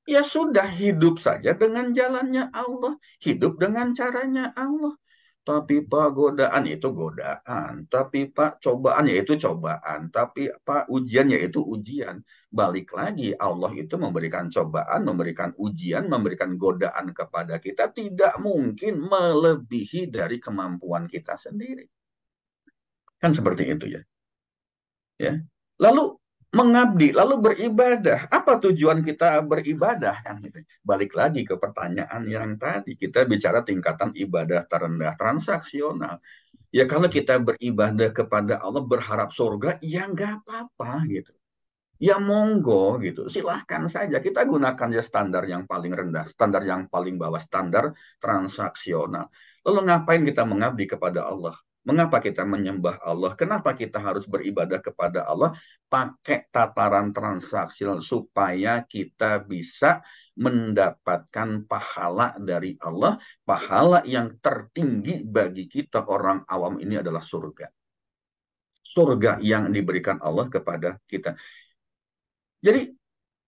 Ya sudah, hidup saja dengan jalannya Allah. Hidup dengan caranya Allah. Tapi Pak, godaan itu godaan. Tapi Pak, cobaan yaitu cobaan. Tapi Pak, ujian yaitu ujian. Balik lagi, Allah itu memberikan cobaan, memberikan ujian, memberikan godaan kepada kita. Tidak mungkin melebihi dari kemampuan kita sendiri. Kan seperti itu ya. Ya. Lalu mengabdi, lalu beribadah. Apa tujuan kita beribadah? Kan gitu. Balik lagi ke pertanyaan yang tadi. Kita bicara tingkatan ibadah terendah, transaksional. Ya kalau kita beribadah kepada Allah berharap surga, ya nggak apa-apa gitu. Ya monggo gitu. Silahkan saja. Kita gunakan ya standar yang paling rendah, standar yang paling bawah, standar transaksional. Lalu ngapain kita mengabdi kepada Allah? Mengapa kita menyembah Allah? Kenapa kita harus beribadah kepada Allah? Pakai tataran transaksional supaya kita bisa mendapatkan pahala dari Allah. Pahala yang tertinggi bagi kita orang awam ini adalah surga. Surga yang diberikan Allah kepada kita. Jadi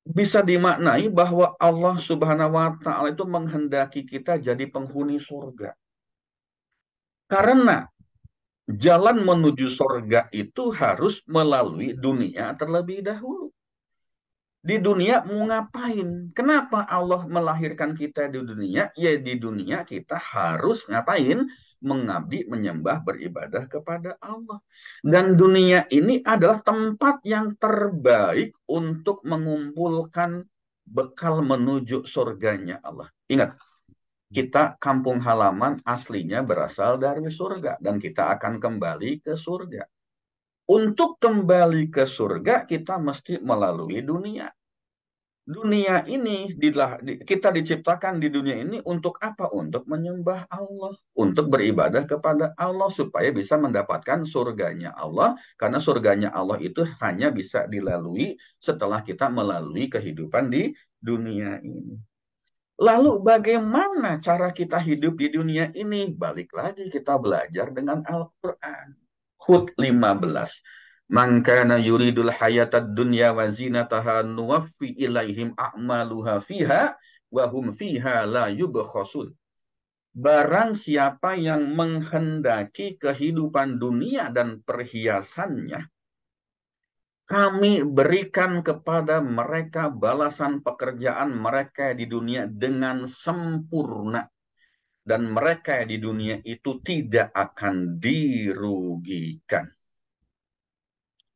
bisa dimaknai bahwa Allah Subhanahu wa Ta'ala itu menghendaki kita jadi penghuni surga. Karena jalan menuju surga itu harus melalui dunia terlebih dahulu. Di dunia mau ngapain? Kenapa Allah melahirkan kita di dunia? Ya di dunia kita harus ngapain? Mengabdi, menyembah, beribadah kepada Allah. Dan dunia ini adalah tempat yang terbaik untuk mengumpulkan bekal menuju surganya Allah. Ingat, kita kampung halaman aslinya berasal dari surga dan kita akan kembali ke surga. Untuk kembali ke surga kita mesti melalui dunia. Dunia ini kita diciptakan di dunia ini untuk apa? Untuk menyembah Allah, untuk beribadah kepada Allah supaya bisa mendapatkan surganya Allah, karena surganya Allah itu hanya bisa dilalui setelah kita melalui kehidupan di dunia ini. Lalu bagaimana cara kita hidup di dunia ini? Balik lagi kita belajar dengan Al-Quran. Hud 15. Man kana yuridul hayatad dunya wa zinataha nuwaffi ilaihim a'maluha fiha wa hum fiha la yubkhasun. Barang siapa yang menghendaki kehidupan dunia dan perhiasannya, kami berikan kepada mereka balasan pekerjaan mereka di dunia dengan sempurna. Dan mereka di dunia itu tidak akan dirugikan.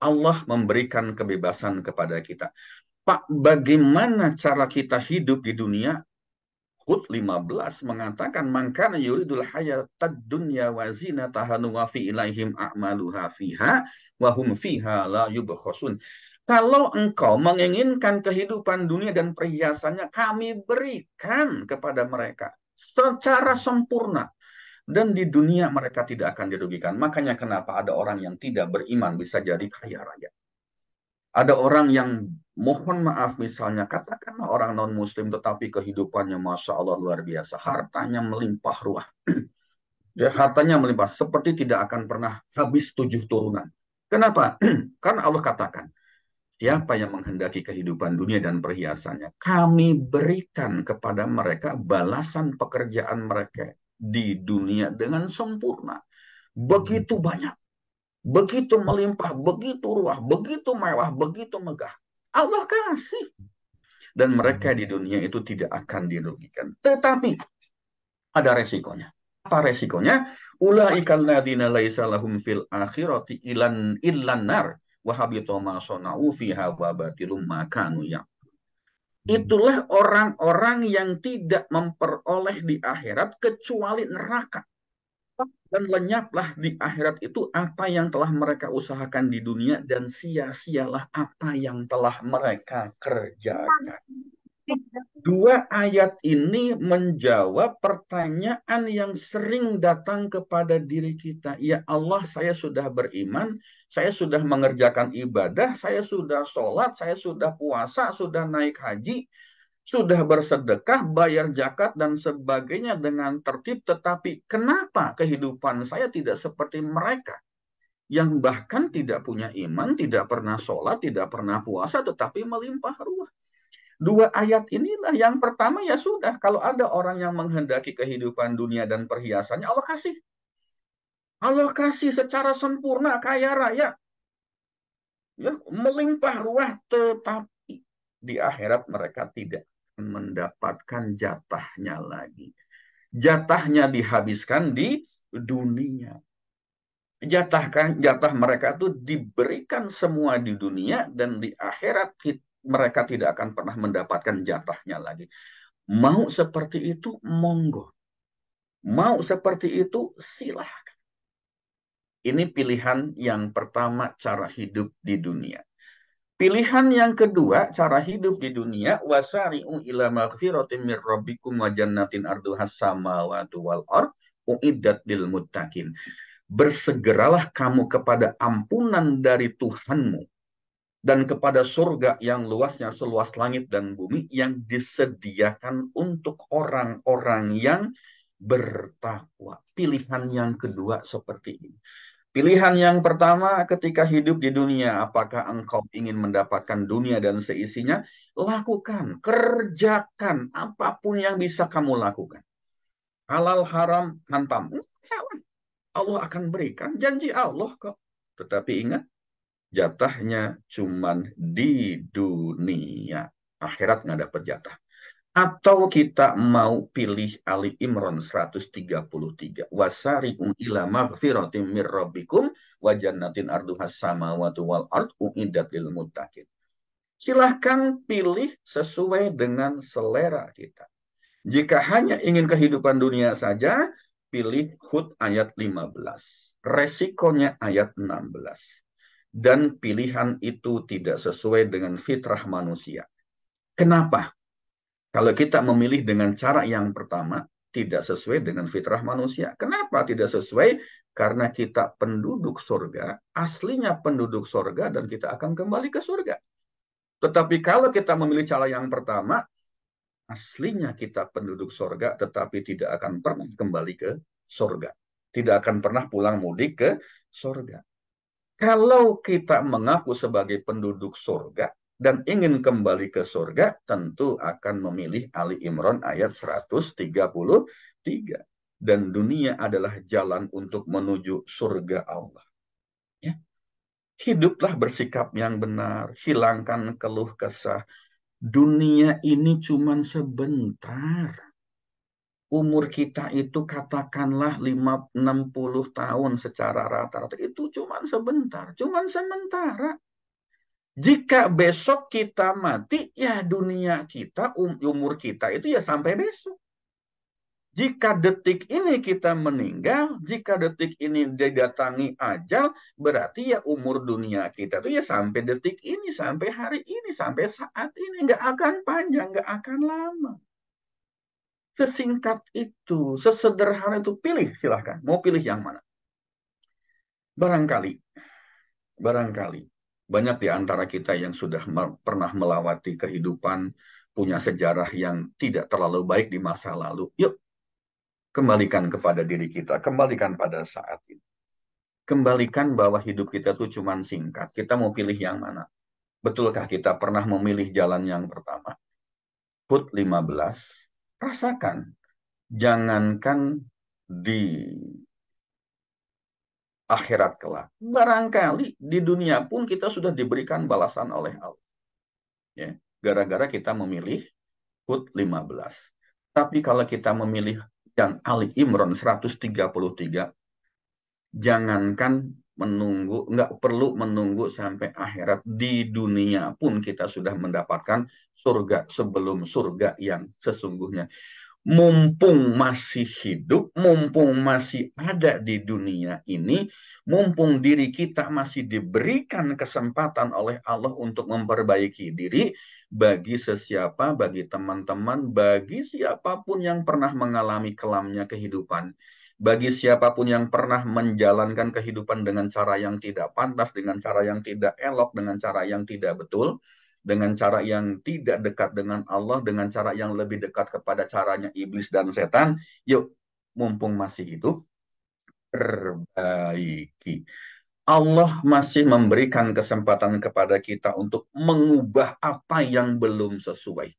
Allah memberikan kebebasan kepada kita. Pak, bagaimana cara kita hidup di dunia? Hud 15 mengatakan, man kana yuridul hayatad dunya wa zinataha nuwaffi ilaihim a'maluha fiha wa hum fiha la yubkhasun. Kalau engkau menginginkan kehidupan dunia dan perhiasannya, kami berikan kepada mereka secara sempurna. Dan di dunia mereka tidak akan dirugikan. Makanya kenapa ada orang yang tidak beriman bisa jadi kaya raya. Ada orang yang, mohon maaf misalnya, katakanlah orang non-muslim tetapi kehidupannya Masya Allah luar biasa. Hartanya melimpah ruah. Ya, hartanya melimpah. Seperti tidak akan pernah habis 7 turunan. Kenapa? Karena Allah katakan, siapa yang menghendaki kehidupan dunia dan perhiasannya, kami berikan kepada mereka balasan pekerjaan mereka di dunia dengan sempurna. Begitu banyak. Begitu melimpah, begitu ruah, begitu mewah, begitu megah. Allah kasih. Dan mereka di dunia itu tidak akan dirugikan. Tetapi ada resikonya. Apa resikonya? Ulaikal ladzina laisa lahum fil akhirati illan nar wa habita ma sana'u fiha wa batilum ma kanu ya. Itulah orang-orang yang tidak memperoleh di akhirat kecuali neraka. Dan lenyaplah di akhirat itu apa yang telah mereka usahakan di dunia dan sia-sialah apa yang telah mereka kerjakan. Dua ayat ini menjawab pertanyaan yang sering datang kepada diri kita. Ya Allah, saya sudah beriman, saya sudah mengerjakan ibadah, saya sudah sholat, saya sudah puasa, sudah naik haji, sudah bersedekah, bayar zakat, dan sebagainya dengan tertib, tetapi kenapa kehidupan saya tidak seperti mereka yang bahkan tidak punya iman, tidak pernah sholat, tidak pernah puasa, tetapi melimpah ruah? Dua ayat inilah yang pertama, ya sudah, kalau ada orang yang menghendaki kehidupan dunia dan perhiasannya, Allah kasih. Allah kasih secara sempurna, kaya raya. Ya, melimpah ruah, tetapi di akhirat mereka tidak mendapatkan jatahnya lagi. Jatahnya dihabiskan di dunia. Jatah mereka itu diberikan semua di dunia dan di akhirat mereka tidak akan pernah mendapatkan jatahnya lagi. Mau seperti itu, monggo. Mau seperti itu, silahkan. Ini pilihan yang pertama, cara hidup di dunia. Pilihan yang kedua, cara hidup di dunia, wasari'u ila maghfiratin mir rabbikum wa jannatin arduhas samawati wal ard uiddat lil muttaqin. Bersegeralah kamu kepada ampunan dari Tuhanmu dan kepada surga yang luasnya seluas langit dan bumi yang disediakan untuk orang-orang yang bertakwa. Pilihan yang kedua seperti ini. Pilihan yang pertama ketika hidup di dunia, apakah engkau ingin mendapatkan dunia dan seisinya? Lakukan, kerjakan apapun yang bisa kamu lakukan. Halal haram hantam. Salah. Allah akan berikan, janji Allah kok. Tetapi ingat, jatahnya cuman di dunia. Akhirat nggak dapat jatah. Atau kita mau pilih Ali Imran 133. Wasari'u ila maghfiratin mir rabbikum wa jannatin arduhas samawati wal ard uiddat lil muttaqin. Silahkan pilih sesuai dengan selera kita. Jika hanya ingin kehidupan dunia saja, pilih Hud ayat 15. Resikonya ayat 16. Dan pilihan itu tidak sesuai dengan fitrah manusia. Kenapa? Kalau kita memilih dengan cara yang pertama, tidak sesuai dengan fitrah manusia. Kenapa tidak sesuai? Karena kita penduduk surga, aslinya penduduk surga, dan kita akan kembali ke surga. Tetapi kalau kita memilih cara yang pertama, aslinya kita penduduk surga, tetapi tidak akan pernah kembali ke surga. Tidak akan pernah pulang mudik ke surga. Kalau kita mengaku sebagai penduduk surga dan ingin kembali ke surga, tentu akan memilih Ali Imran ayat 133. Dan dunia adalah jalan untuk menuju surga Allah. Ya. Hiduplah bersikap yang benar, hilangkan keluh kesah. Dunia ini cuma sebentar. Umur kita itu katakanlah 60 tahun secara rata-rata. Itu cuma sebentar, cuma sementara. Jika besok kita mati, ya dunia kita, umur kita itu ya sampai besok. Jika detik ini kita meninggal, jika detik ini didatangi ajal, berarti ya umur dunia kita itu ya sampai detik ini, sampai hari ini, sampai saat ini. Nggak akan panjang, nggak akan lama. Sesingkat itu, sesederhana itu, pilih silahkan. Mau pilih yang mana? Barangkali banyak di antara kita yang sudah pernah melewati kehidupan, punya sejarah yang tidak terlalu baik di masa lalu. Yuk, kembalikan kepada diri kita, kembalikan pada saat ini. Kembalikan bahwa hidup kita itu cuma singkat. Kita mau pilih yang mana? Betulkah kita pernah memilih jalan yang pertama? Hud 15, rasakan. Jangankan di akhirat kelak. Barangkali di dunia pun kita sudah diberikan balasan oleh Allah. Ya, gara-gara kita memilih Hud 15. Tapi kalau kita memilih yang Ali Imran 133, jangankan menunggu, nggak perlu menunggu sampai akhirat. Di dunia pun kita sudah mendapatkan surga sebelum surga yang sesungguhnya. Mumpung masih hidup, mumpung masih ada di dunia ini, mumpung diri kita masih diberikan kesempatan oleh Allah untuk memperbaiki diri, bagi sesiapa, bagi teman-teman, bagi siapapun yang pernah mengalami kelamnya kehidupan, bagi siapapun yang pernah menjalankan kehidupan dengan cara yang tidak pantas, dengan cara yang tidak elok, dengan cara yang tidak betul, dengan cara yang tidak dekat dengan Allah, dengan cara yang lebih dekat kepada caranya iblis dan setan. Yuk, mumpung masih hidup, perbaiki. Allah masih memberikan kesempatan kepada kita untuk mengubah apa yang belum sesuai.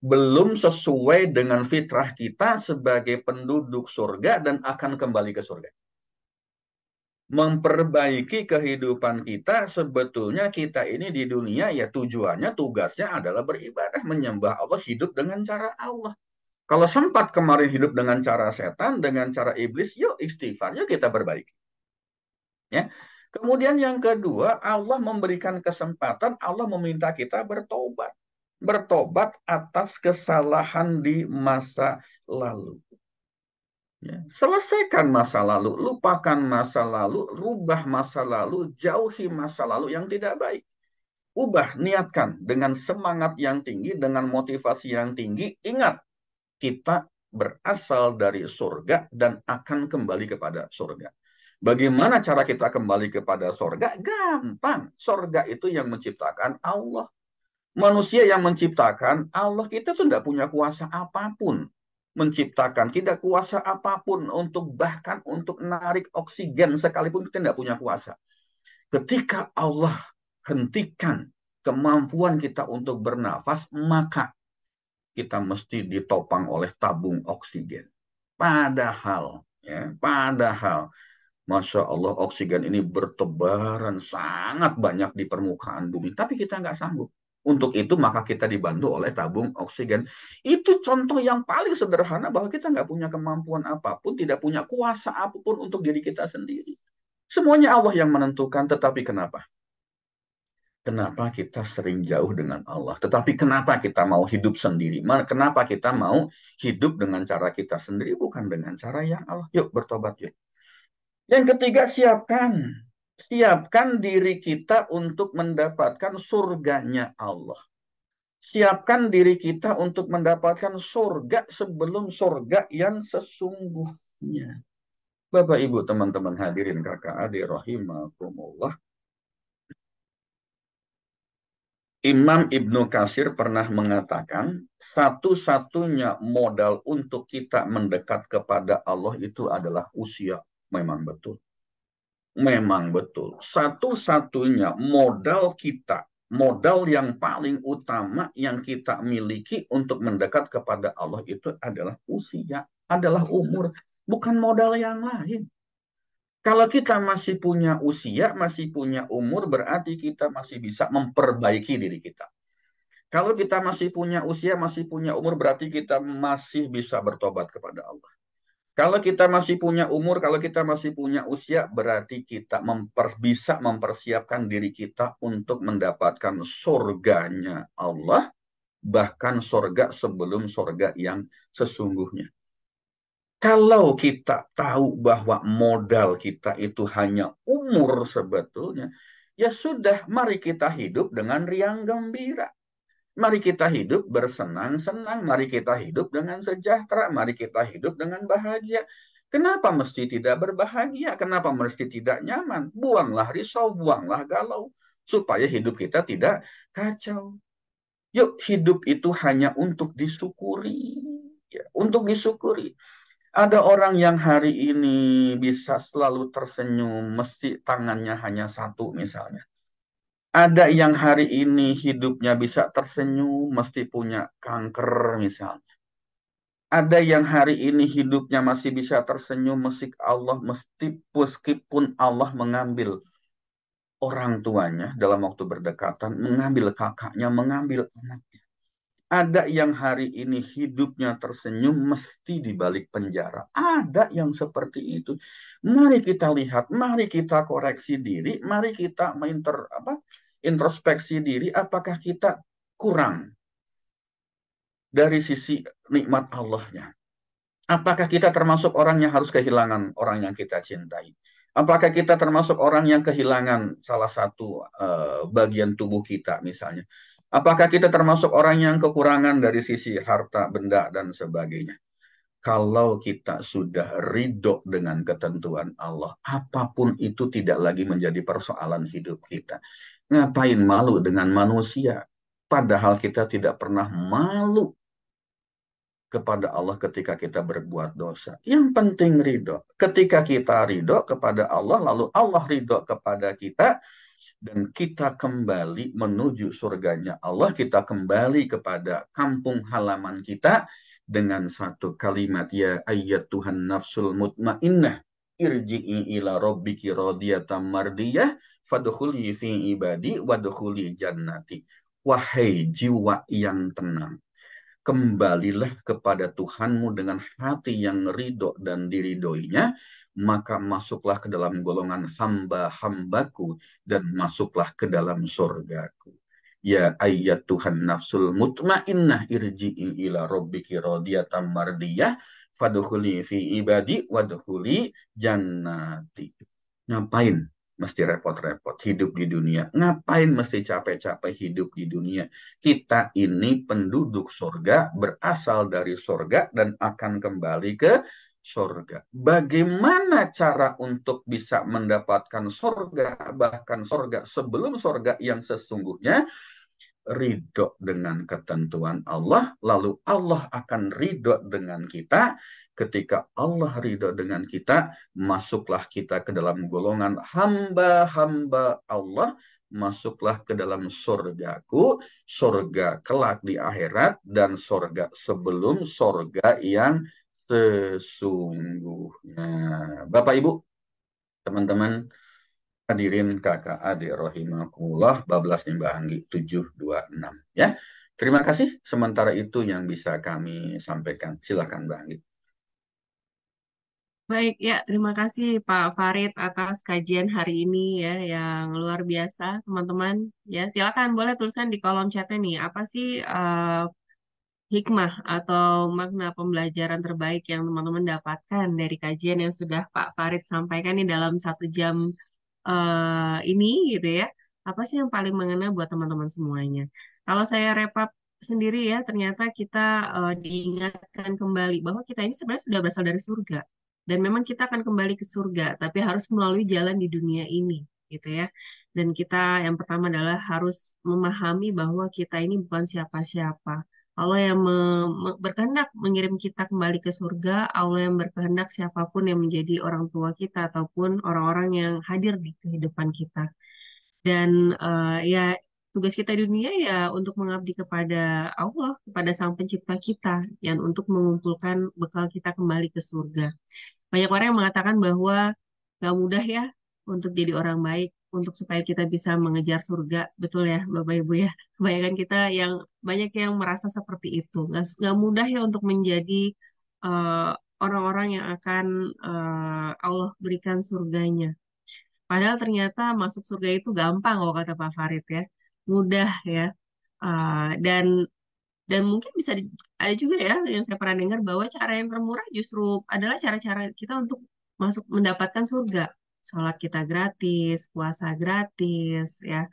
Belum sesuai dengan fitrah kita sebagai penduduk surga dan akan kembali ke surga. Memperbaiki kehidupan kita, sebetulnya kita ini di dunia ya tujuannya, tugasnya adalah beribadah, menyembah Allah, hidup dengan cara Allah. Kalau sempat kemarin hidup dengan cara setan, dengan cara iblis, yuk istighfar, yuk kita perbaiki. Ya. Kemudian yang kedua, Allah memberikan kesempatan, Allah meminta kita bertobat. Bertobat atas kesalahan di masa lalu. Ya, selesaikan masa lalu, lupakan masa lalu, rubah masa lalu, jauhi masa lalu yang tidak baik. Ubah, niatkan dengan semangat yang tinggi, dengan motivasi yang tinggi. Ingat, kita berasal dari surga dan akan kembali kepada surga. Bagaimana cara kita kembali kepada surga? Gampang. Surga itu yang menciptakan Allah. Manusia yang menciptakan Allah, kita tuh tidak punya kuasa apapun menciptakan, tidak kuasa apapun untuk bahkan untuk narik oksigen sekalipun kita tidak punya kuasa. Ketika Allah hentikan kemampuan kita untuk bernafas, maka kita mesti ditopang oleh tabung oksigen. Padahal, Masya Allah, oksigen ini bertebaran sangat banyak di permukaan bumi, tapi kita nggak sanggup. Untuk itu maka kita dibantu oleh tabung oksigen. Itu contoh yang paling sederhana bahwa kita nggak punya kemampuan apapun, tidak punya kuasa apapun untuk diri kita sendiri. Semuanya Allah yang menentukan, tetapi kenapa? Kenapa kita sering jauh dengan Allah? Tetapi kenapa kita mau hidup sendiri? Kenapa kita mau hidup dengan cara kita sendiri, bukan dengan cara yang Allah? Yuk bertobat yuk. Yang ketiga, siapkan. Siapkan diri kita untuk mendapatkan surganya Allah. Siapkan diri kita untuk mendapatkan surga sebelum surga yang sesungguhnya. Bapak, Ibu, teman-teman hadirin, kakak adik rahimakumullah. Imam Ibnu Katsir pernah mengatakan, satu-satunya modal untuk kita mendekat kepada Allah itu adalah usia. Memang betul. Memang betul. Satu-satunya modal kita, modal yang paling utama yang kita miliki untuk mendekat kepada Allah itu adalah usia, adalah umur, bukan modal yang lain. Kalau kita masih punya usia, masih punya umur, berarti kita masih bisa memperbaiki diri kita. Kalau kita masih punya usia, masih punya umur, berarti kita masih bisa bertobat kepada Allah. Kalau kita masih punya umur, kalau kita masih punya usia, berarti kita bisa mempersiapkan diri kita untuk mendapatkan surganya Allah, bahkan surga sebelum surga yang sesungguhnya. Kalau kita tahu bahwa modal kita itu hanya umur sebetulnya, ya sudah, mari kita hidup dengan riang gembira. Mari kita hidup bersenang-senang, mari kita hidup dengan sejahtera, mari kita hidup dengan bahagia. Kenapa mesti tidak berbahagia? Kenapa mesti tidak nyaman? Buanglah risau, buanglah galau, supaya hidup kita tidak kacau. Yuk, hidup itu hanya untuk disyukuri. Ya, untuk disyukuri. Ada orang yang hari ini bisa selalu tersenyum, mesti tangannya hanya satu misalnya. Ada yang hari ini hidupnya bisa tersenyum, mesti punya kanker misalnya. Ada yang hari ini hidupnya masih bisa tersenyum, meskipun Allah mengambil orang tuanya dalam waktu berdekatan, mengambil kakaknya, mengambil anaknya. Ada yang hari ini hidupnya tersenyum mesti di balik penjara. Ada yang seperti itu. Mari kita lihat, mari kita koreksi diri, mari kita introspeksi diri, apakah kita kurang dari sisi nikmat Allahnya. Apakah kita termasuk orang yang harus kehilangan orang yang kita cintai? Apakah kita termasuk orang yang kehilangan salah satu bagian tubuh kita misalnya? Apakah kita termasuk orang yang kekurangan dari sisi harta, benda, dan sebagainya? Kalau kita sudah ridho dengan ketentuan Allah, apapun itu tidak lagi menjadi persoalan hidup kita. Ngapain malu dengan manusia? Padahal kita tidak pernah malu kepada Allah ketika kita berbuat dosa. Yang penting ridho. Ketika kita ridho kepada Allah, lalu Allah ridho kepada kita, dan kita kembali menuju surganya Allah, kita kembali kepada kampung halaman kita dengan satu kalimat, ya ayat Tuhan nafsul mutmainnah, irji'i ila rabbiki radiyatan mardiyah, fadkhuli fi ibadi wadkhuli jannati. Wahai jiwa yang tenang, kembalilah kepada Tuhanmu dengan hati yang ridho dan diridhoinya, maka masuklah ke dalam golongan hamba-hambaku dan masuklah ke dalam surgaku. Ya ayat Tuhan nafsul mutmainnah, irji'i ila rabbiki radiyatan mardiyah, fadkhuli fi ibadi wadkhuli jannati. Ngapain mesti repot-repot hidup di dunia? Ngapain mesti capek-capek hidup di dunia? Kita ini penduduk surga, berasal dari surga, dan akan kembali ke surga. Bagaimana cara untuk bisa mendapatkan surga, bahkan surga sebelum surga yang sesungguhnya? Ridho dengan ketentuan Allah, lalu Allah akan ridho dengan kita. Ketika Allah ridho dengan kita, masuklah kita ke dalam golongan hamba-hamba Allah, masuklah ke dalam surgaku, surga kelak di akhirat, dan surga sebelum surga yang sesungguhnya. Bapak, Ibu, teman-teman, hadirin kakak adik rahimakumullah, bablas Mbah Anggi 726 ya. Terima kasih, sementara itu yang bisa kami sampaikan. Silakan Mbah Anggi. Baik, ya, terima kasih Pak Farid atas kajian hari ini ya yang luar biasa, teman-teman. Ya, silakan boleh tuliskan di kolom chatnya nih, apa sih hikmah atau makna pembelajaran terbaik yang teman-teman dapatkan dari kajian yang sudah Pak Farid sampaikan nih dalam 1 jam ini gitu ya. Apa sih yang paling mengena buat teman-teman semuanya? Kalau saya wrap up sendiri ya, ternyata kita diingatkan kembali bahwa kita ini sebenarnya sudah berasal dari surga. Dan memang kita akan kembali ke surga, tapi harus melalui jalan di dunia ini, gitu ya. Dan kita yang pertama adalah harus memahami bahwa kita ini bukan siapa-siapa. Allah yang berkehendak mengirim kita kembali ke surga, Allah yang berkehendak siapapun yang menjadi orang tua kita ataupun orang-orang yang hadir di kehidupan kita. Dan ya tugas kita di dunia ya untuk mengabdi kepada Allah, kepada Sang Pencipta kita, yang untuk mengumpulkan bekal kita kembali ke surga. Banyak orang yang mengatakan bahwa gak mudah ya untuk jadi orang baik, untuk supaya kita bisa mengejar surga. Betul ya, Bapak Ibu ya. Kebanyakan kita yang banyak yang merasa seperti itu. Gak mudah ya untuk menjadi eh, orang-orang yang akan Allah berikan surganya. Padahal ternyata masuk surga itu gampang kalau kata Pak Farid ya. Mudah ya. Dan mungkin bisa ada juga ya yang saya pernah dengar bahwa cara yang termurah justru adalah cara-cara kita untuk masuk mendapatkan surga. Sholat kita gratis, puasa gratis, ya,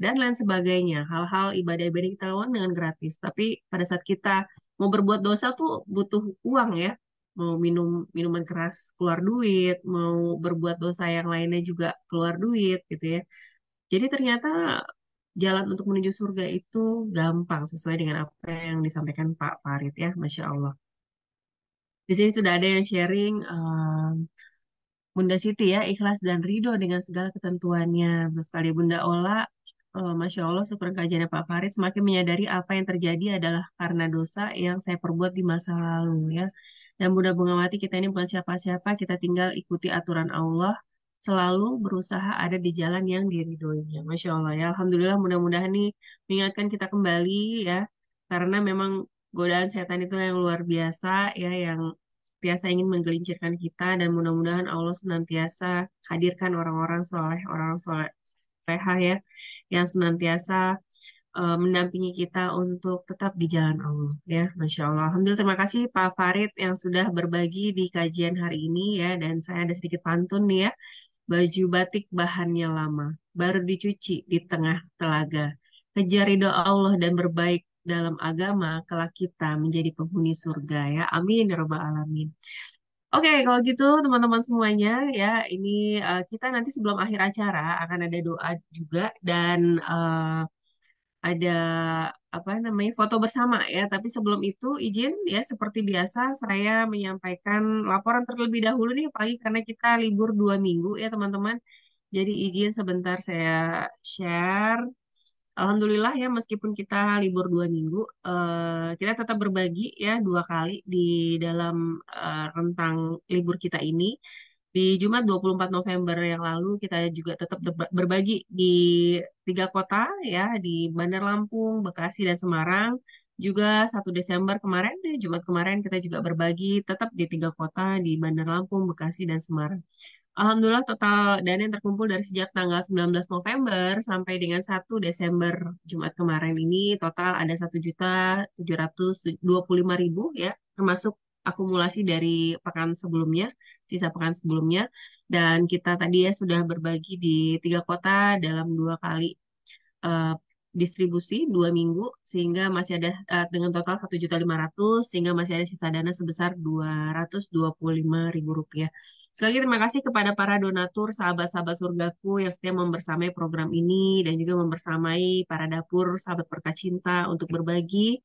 dan lain sebagainya. Hal-hal ibadah-ibadah kita lakukan dengan gratis. Tapi pada saat kita mau berbuat dosa tuh butuh uang ya. Mau minum minuman keras keluar duit, mau berbuat dosa yang lainnya juga keluar duit gitu ya. Jadi ternyata jalan untuk menuju surga itu gampang sesuai dengan apa yang disampaikan Pak Farid ya, Masya Allah. Di sini sudah ada yang sharing Bunda Siti ya, ikhlas dan ridho dengan segala ketentuannya. Terus kali Bunda Ola, Masya Allah, syukur kajiannya Pak Farid semakin menyadari apa yang terjadi adalah karena dosa yang saya perbuat di masa lalu ya. Dan Bunda Bunga Mati, kita ini bukan siapa-siapa, kita tinggal ikuti aturan Allah, selalu berusaha ada di jalan yang diridhoinya. Masya Allah ya, Alhamdulillah mudah-mudahan nih mengingatkan kita kembali ya, karena memang godaan setan itu yang luar biasa ya, yang senantiasa ingin menggelincirkan kita dan mudah-mudahan Allah senantiasa hadirkan orang-orang soleha ya yang senantiasa mendampingi kita untuk tetap di jalan Allah ya. Masya Allah. Alhamdulillah terima kasih Pak Farid yang sudah berbagi di kajian hari ini ya, dan saya ada sedikit pantun nih ya. Baju batik bahannya lama, baru dicuci di tengah telaga. Kejar ridho Allah dan berbaik dalam agama, kelak kita menjadi penghuni surga ya. Amin ya rabbal alamin. Oke, kalau gitu teman-teman semuanya ya, ini kita nanti sebelum akhir acara akan ada doa juga dan ada apa namanya foto bersama ya. Tapi sebelum itu izin ya seperti biasa saya menyampaikan laporan terlebih dahulu nih pagi karena kita libur 2 minggu ya teman-teman. Jadi izin sebentar saya share. Alhamdulillah ya meskipun kita libur 2 minggu, kita tetap berbagi ya 2 kali di dalam rentang libur kita ini. Di Jumat 24 November yang lalu kita juga tetap berbagi di 3 kota ya, di Bandar Lampung, Bekasi, dan Semarang. Juga 1 Desember kemarin, Jumat kemarin kita juga berbagi tetap di 3 kota di Bandar Lampung, Bekasi, dan Semarang. Alhamdulillah total dana yang terkumpul dari sejak tanggal 19 November sampai dengan 1 Desember Jumat kemarin ini total ada 1.725.000 ya, termasuk akumulasi dari pekan sebelumnya, sisa pekan sebelumnya. Dan kita tadi ya sudah berbagi di 3 kota dalam 2 kali eh, distribusi 2 minggu sehingga masih ada dengan total 1.500.000 sehingga masih ada sisa dana sebesar Rp225.000. Sekali lagi terima kasih kepada para donatur, sahabat-sahabat surgaku yang setia membersamai program ini dan juga membersamai para dapur sahabat berkah cinta untuk berbagi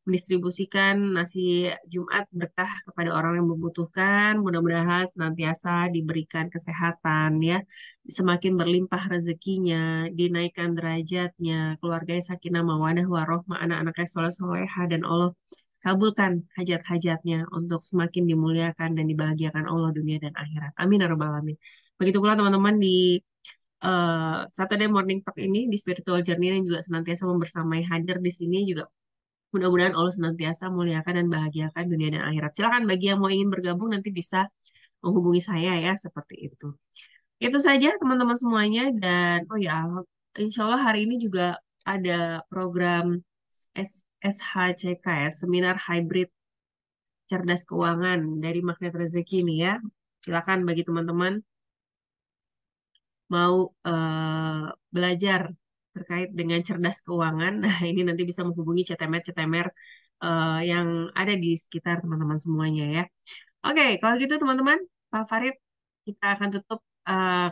mendistribusikan nasi Jumat berkah kepada orang yang membutuhkan. Mudah-mudahan senantiasa diberikan kesehatan ya, semakin berlimpah rezekinya, dinaikkan derajatnya, keluarganya sakinah mawadah warohmah, anak-anaknya soleh soleha, dan Allah kabulkan hajat-hajatnya untuk semakin dimuliakan dan dibahagiakan Allah dunia dan akhirat. Amin ya rabbal alamin. Begitu pula teman-teman di Saturday Morning Talk ini di Spiritual Journey yang juga senantiasa membersamai hadir di sini juga Mudah-mudahan Allah senantiasa muliakan dan bahagiakan dunia dan akhirat. Silakan bagi yang mau ingin bergabung nanti bisa menghubungi saya ya seperti itu. Itu saja teman-teman semuanya dan oh ya insya Allah hari ini juga ada program SHCK ya, Seminar Hybrid Cerdas Keuangan dari Magnet Rezeki nih ya. Silakan bagi teman-teman mau belajar terkait dengan cerdas keuangan. Nah, ini nanti bisa menghubungi CTMR-CTMR yang ada di sekitar teman-teman semuanya ya. Oke, kalau gitu teman-teman, Pak Farid, kita akan tutup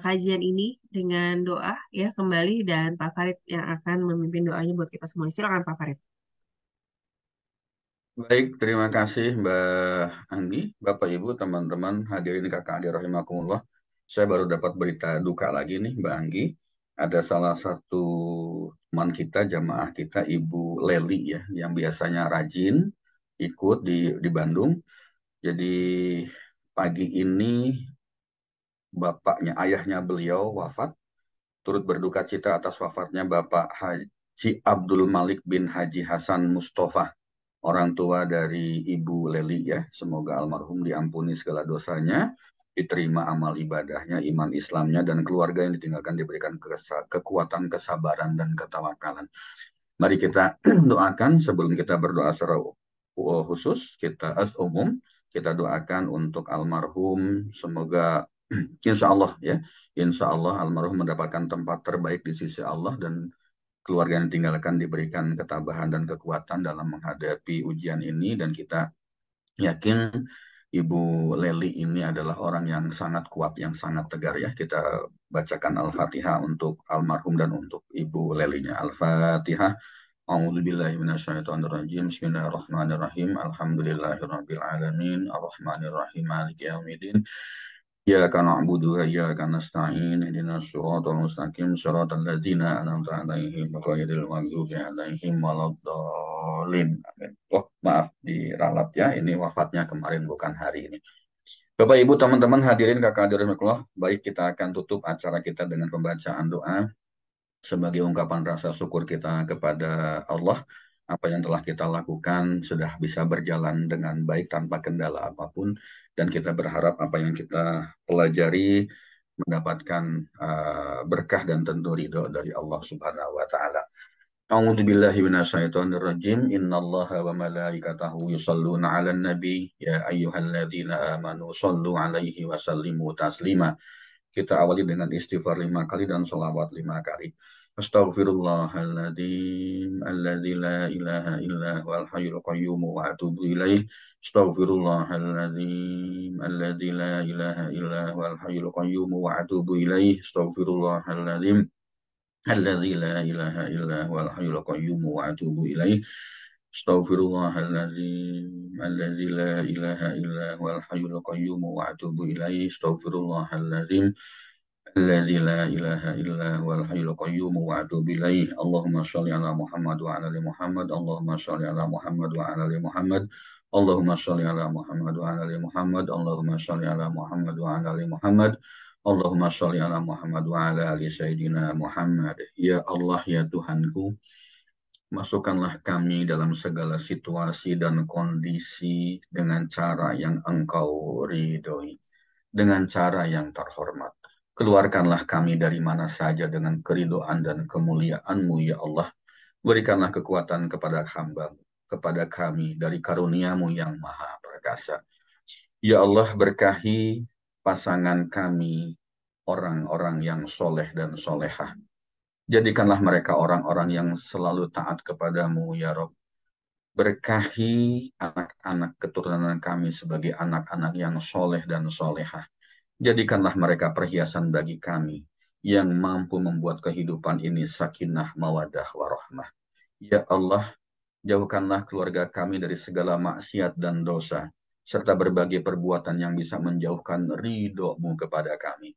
kajian ini dengan doa ya kembali dan Pak Farid yang akan memimpin doanya buat kita semua. Silakan Pak Farid. Baik, terima kasih Mbak Anggi, Bapak Ibu, teman-teman hadirin kakak adik rahimakumullah. Saya baru dapat berita duka lagi nih Mbak Anggi. Ada salah satu teman kita, jamaah kita, Ibu Leli ya, yang biasanya rajin ikut di Bandung. Jadi pagi ini ayahnya beliau wafat, turut berduka cita atas wafatnya Bapak Haji Abdul Malik bin Haji Hasan Mustafa, orang tua dari Ibu Leli ya. Semoga almarhum diampuni segala dosanya, diterima amal ibadahnya, iman Islamnya, dan keluarga yang ditinggalkan diberikan kekuatan, kesabaran, dan ketawakalan. Mari kita doakan sebelum kita berdoa secara khusus, kita umum, kita doakan untuk almarhum, semoga insya Allah ya, insya Allah almarhum mendapatkan tempat terbaik di sisi Allah dan keluarga yang ditinggalkan diberikan ketabahan dan kekuatan dalam menghadapi ujian ini, dan kita yakin Ibu Leli ini adalah orang yang sangat kuat, yang sangat tegar ya. Kita bacakan Al-Fatihah untuk almarhum dan untuk Ibu Lelinya. Al-Fatihah. A'udzubillahi minasyaitonirrajim. Bismillahirrahmanirrahim. Alhamdulillahirabbil alamin. Arrahmanirrahim. Maliki yaumiddin. Iyyaka na'budu wa iyyaka nasta'in. Ihdinas siratal mustaqim. Shiratal ladzina an'amta 'alaihim ghairil maghdubi 'alaihim waladdallin. Amin. Oh, maaf diralat ya. Ini wafatnya kemarin bukan hari ini. Bapak Ibu teman-teman hadirin kakak hadirin rahimakumullah. Baik, kita akan tutup acara kita dengan pembacaan doa sebagai ungkapan rasa syukur kita kepada Allah. Apa yang telah kita lakukan sudah bisa berjalan dengan baik tanpa kendala apapun, dan kita berharap apa yang kita pelajari mendapatkan berkah dan tentu ridho dari Allah Subhanahu wa taala. A'udzu billahi minasyaitonir rajim. Innallaha wa malaikatahu yusholluna 'alan nabi ya ayyuhalladzina amanu shollu 'alaihi wa sallimu taslima. Kita awali dengan istighfar 5 kali dan sholawat 5 kali. Astaghfirullahaladzim alladzi la ilaha illa huwal hayyul qayyum wa atubu ilaih. Astaghfirullahaladzim alladzi la ilaha illa huwal hayyul qayyum wa atubu ilaih. Astaghfirullahaladzim alladzi la ilaha illa huwal hayyul qayyum wa atubu ilaih. Astaghfirullahaladzim alladzi la ilaha illa huwal hayyul qayyum wa atubu ilaih. Astaghfirullahaladzim الذي لا إله إلا هو الحي القيوم وأتوب إليه. اللهم صل على محمد وعلى آل محمد. اللهم صل على محمد وعلى آل محمد. اللهم صل على محمد وعلى آل محمد. اللهم صل على محمد وعلى آل محمد. اللهم صل على محمد وعلى آل Sayyidina Muhammad. Ya Allah, ya Tuhanku, masukkanlah kami dalam segala situasi dan kondisi dengan cara yang Engkau ridhoi, dengan cara yang terhormat. Keluarkanlah kami dari mana saja dengan keridhaan dan kemuliaan-Mu, ya Allah. Berikanlah kekuatan kepada hamba-Mu, kepada kami dari karunia-Mu yang maha perkasa. Ya Allah, berkahi pasangan kami, orang-orang yang soleh dan solehah. Jadikanlah mereka orang-orang yang selalu taat kepadamu, ya Rob. Berkahi anak-anak keturunan kami sebagai anak-anak yang soleh dan solehah. Jadikanlah mereka perhiasan bagi kami yang mampu membuat kehidupan ini sakinah, mawadah, warahmah. Ya Allah, jauhkanlah keluarga kami dari segala maksiat dan dosa, serta berbagai perbuatan yang bisa menjauhkan ridho-Mu kepada kami.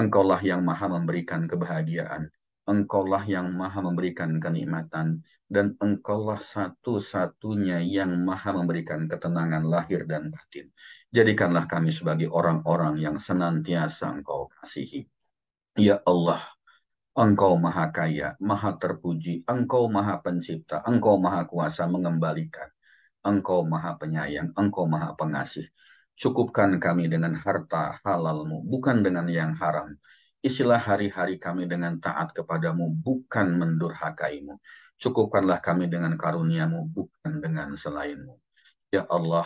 Engkaulah yang maha memberikan kebahagiaan. Engkaulah yang maha memberikan kenikmatan. Dan Engkaulah satu-satunya yang maha memberikan ketenangan lahir dan batin. Jadikanlah kami sebagai orang-orang yang senantiasa Engkau kasihi. Ya Allah, Engkau maha kaya, maha terpuji, Engkau maha pencipta, Engkau maha kuasa mengembalikan, Engkau maha penyayang, Engkau maha pengasih. Cukupkan kami dengan harta halalmu, bukan dengan yang haram. Isilah hari-hari kami dengan taat kepadamu, bukan mendurhakaimu. Cukupkanlah kami dengan karuniamu, bukan dengan selainmu. Ya Allah,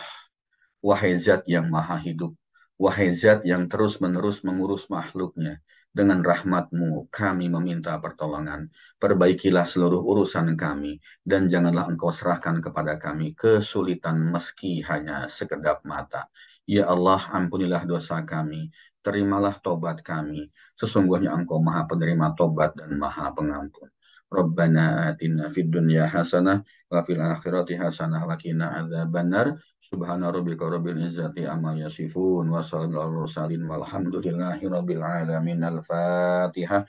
wahai zat yang maha hidup, wahai zat yang terus-menerus mengurus makhluknya, dengan rahmatmu kami meminta pertolongan. Perbaikilah seluruh urusan kami, dan janganlah engkau serahkan kepada kami kesulitan meski hanya sekedap mata. Ya Allah, ampunilah dosa kami, terimalah tobat kami. Sesungguhnya engkau maha penerima tobat dan maha pengampun. Rabbana atina fid dunya hasanah wa fil akhirati hasanah wa qina adzabannar. Subhana rabbika rabbil izzati amma yasifun wa sallallahu mursalin walhamdulillahi rabbil alamin. Al-Fatihah.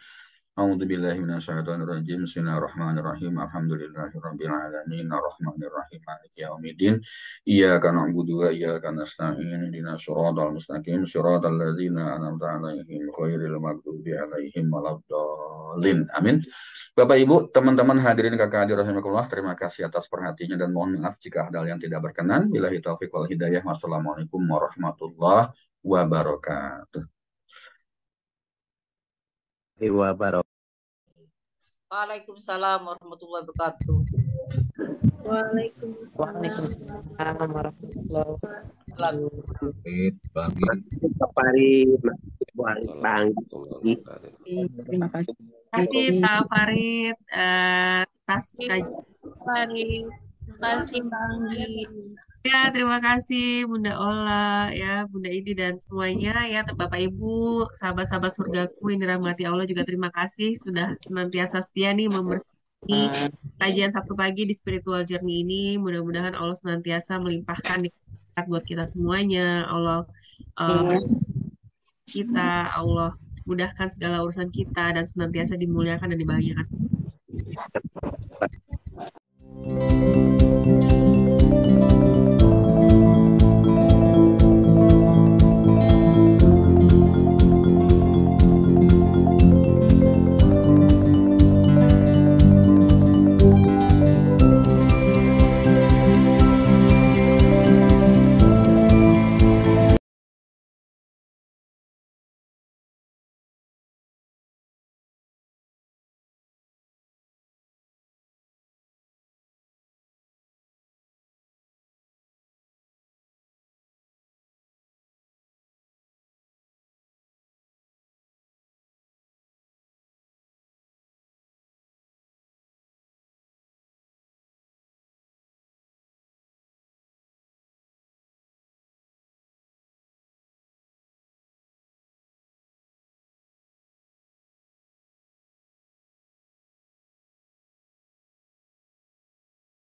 A'udzu billahi minasyaitonir rajim. Bismillahirrahmanirrahim. Alhamdulillahi rabbil alamin. Arrahmanir rahim. Maliki yaumiddin. Iyyaka na'budu wa iyyaka nasta'in. Ihdinas siratal mustaqim. Siratal ladzina an'amta 'alaihim ghairil maghdubi 'alaihim waladdallin. Amin. Bapak Ibu, teman-teman hadirin kakak adik rahimakumullah, terima kasih atas perhatiannya dan mohon maaf jika ada hal yang tidak berkenan. Billahi taufiq wal hidayah. Wassalamualaikum warahmatullahi wabarakatuh. Wabarakatuh. Waalaikumsalam warahmatullahi wabarakatuh. Waalaikumsalam warahmatullahi wabarakatuh. Pak Farid, Pak Anggi. Terima kasih. Terima kasih Pak Farid atas kajian. Farid. Terima kasih Mbak Anggi. Ya, terima kasih Bunda Ola, ya Bunda Idi dan semuanya, ya Bapak Ibu, sahabat-sahabat surgaku yang dirahmati Allah juga terima kasih sudah senantiasa setia nih membersamai kajian Sabtu pagi di Spiritual Journey ini. Mudah-mudahan Allah senantiasa melimpahkan nikmat buat kita semuanya. Allah kita, Allah mudahkan segala urusan kita dan senantiasa dimuliakan dan dibahagiakan.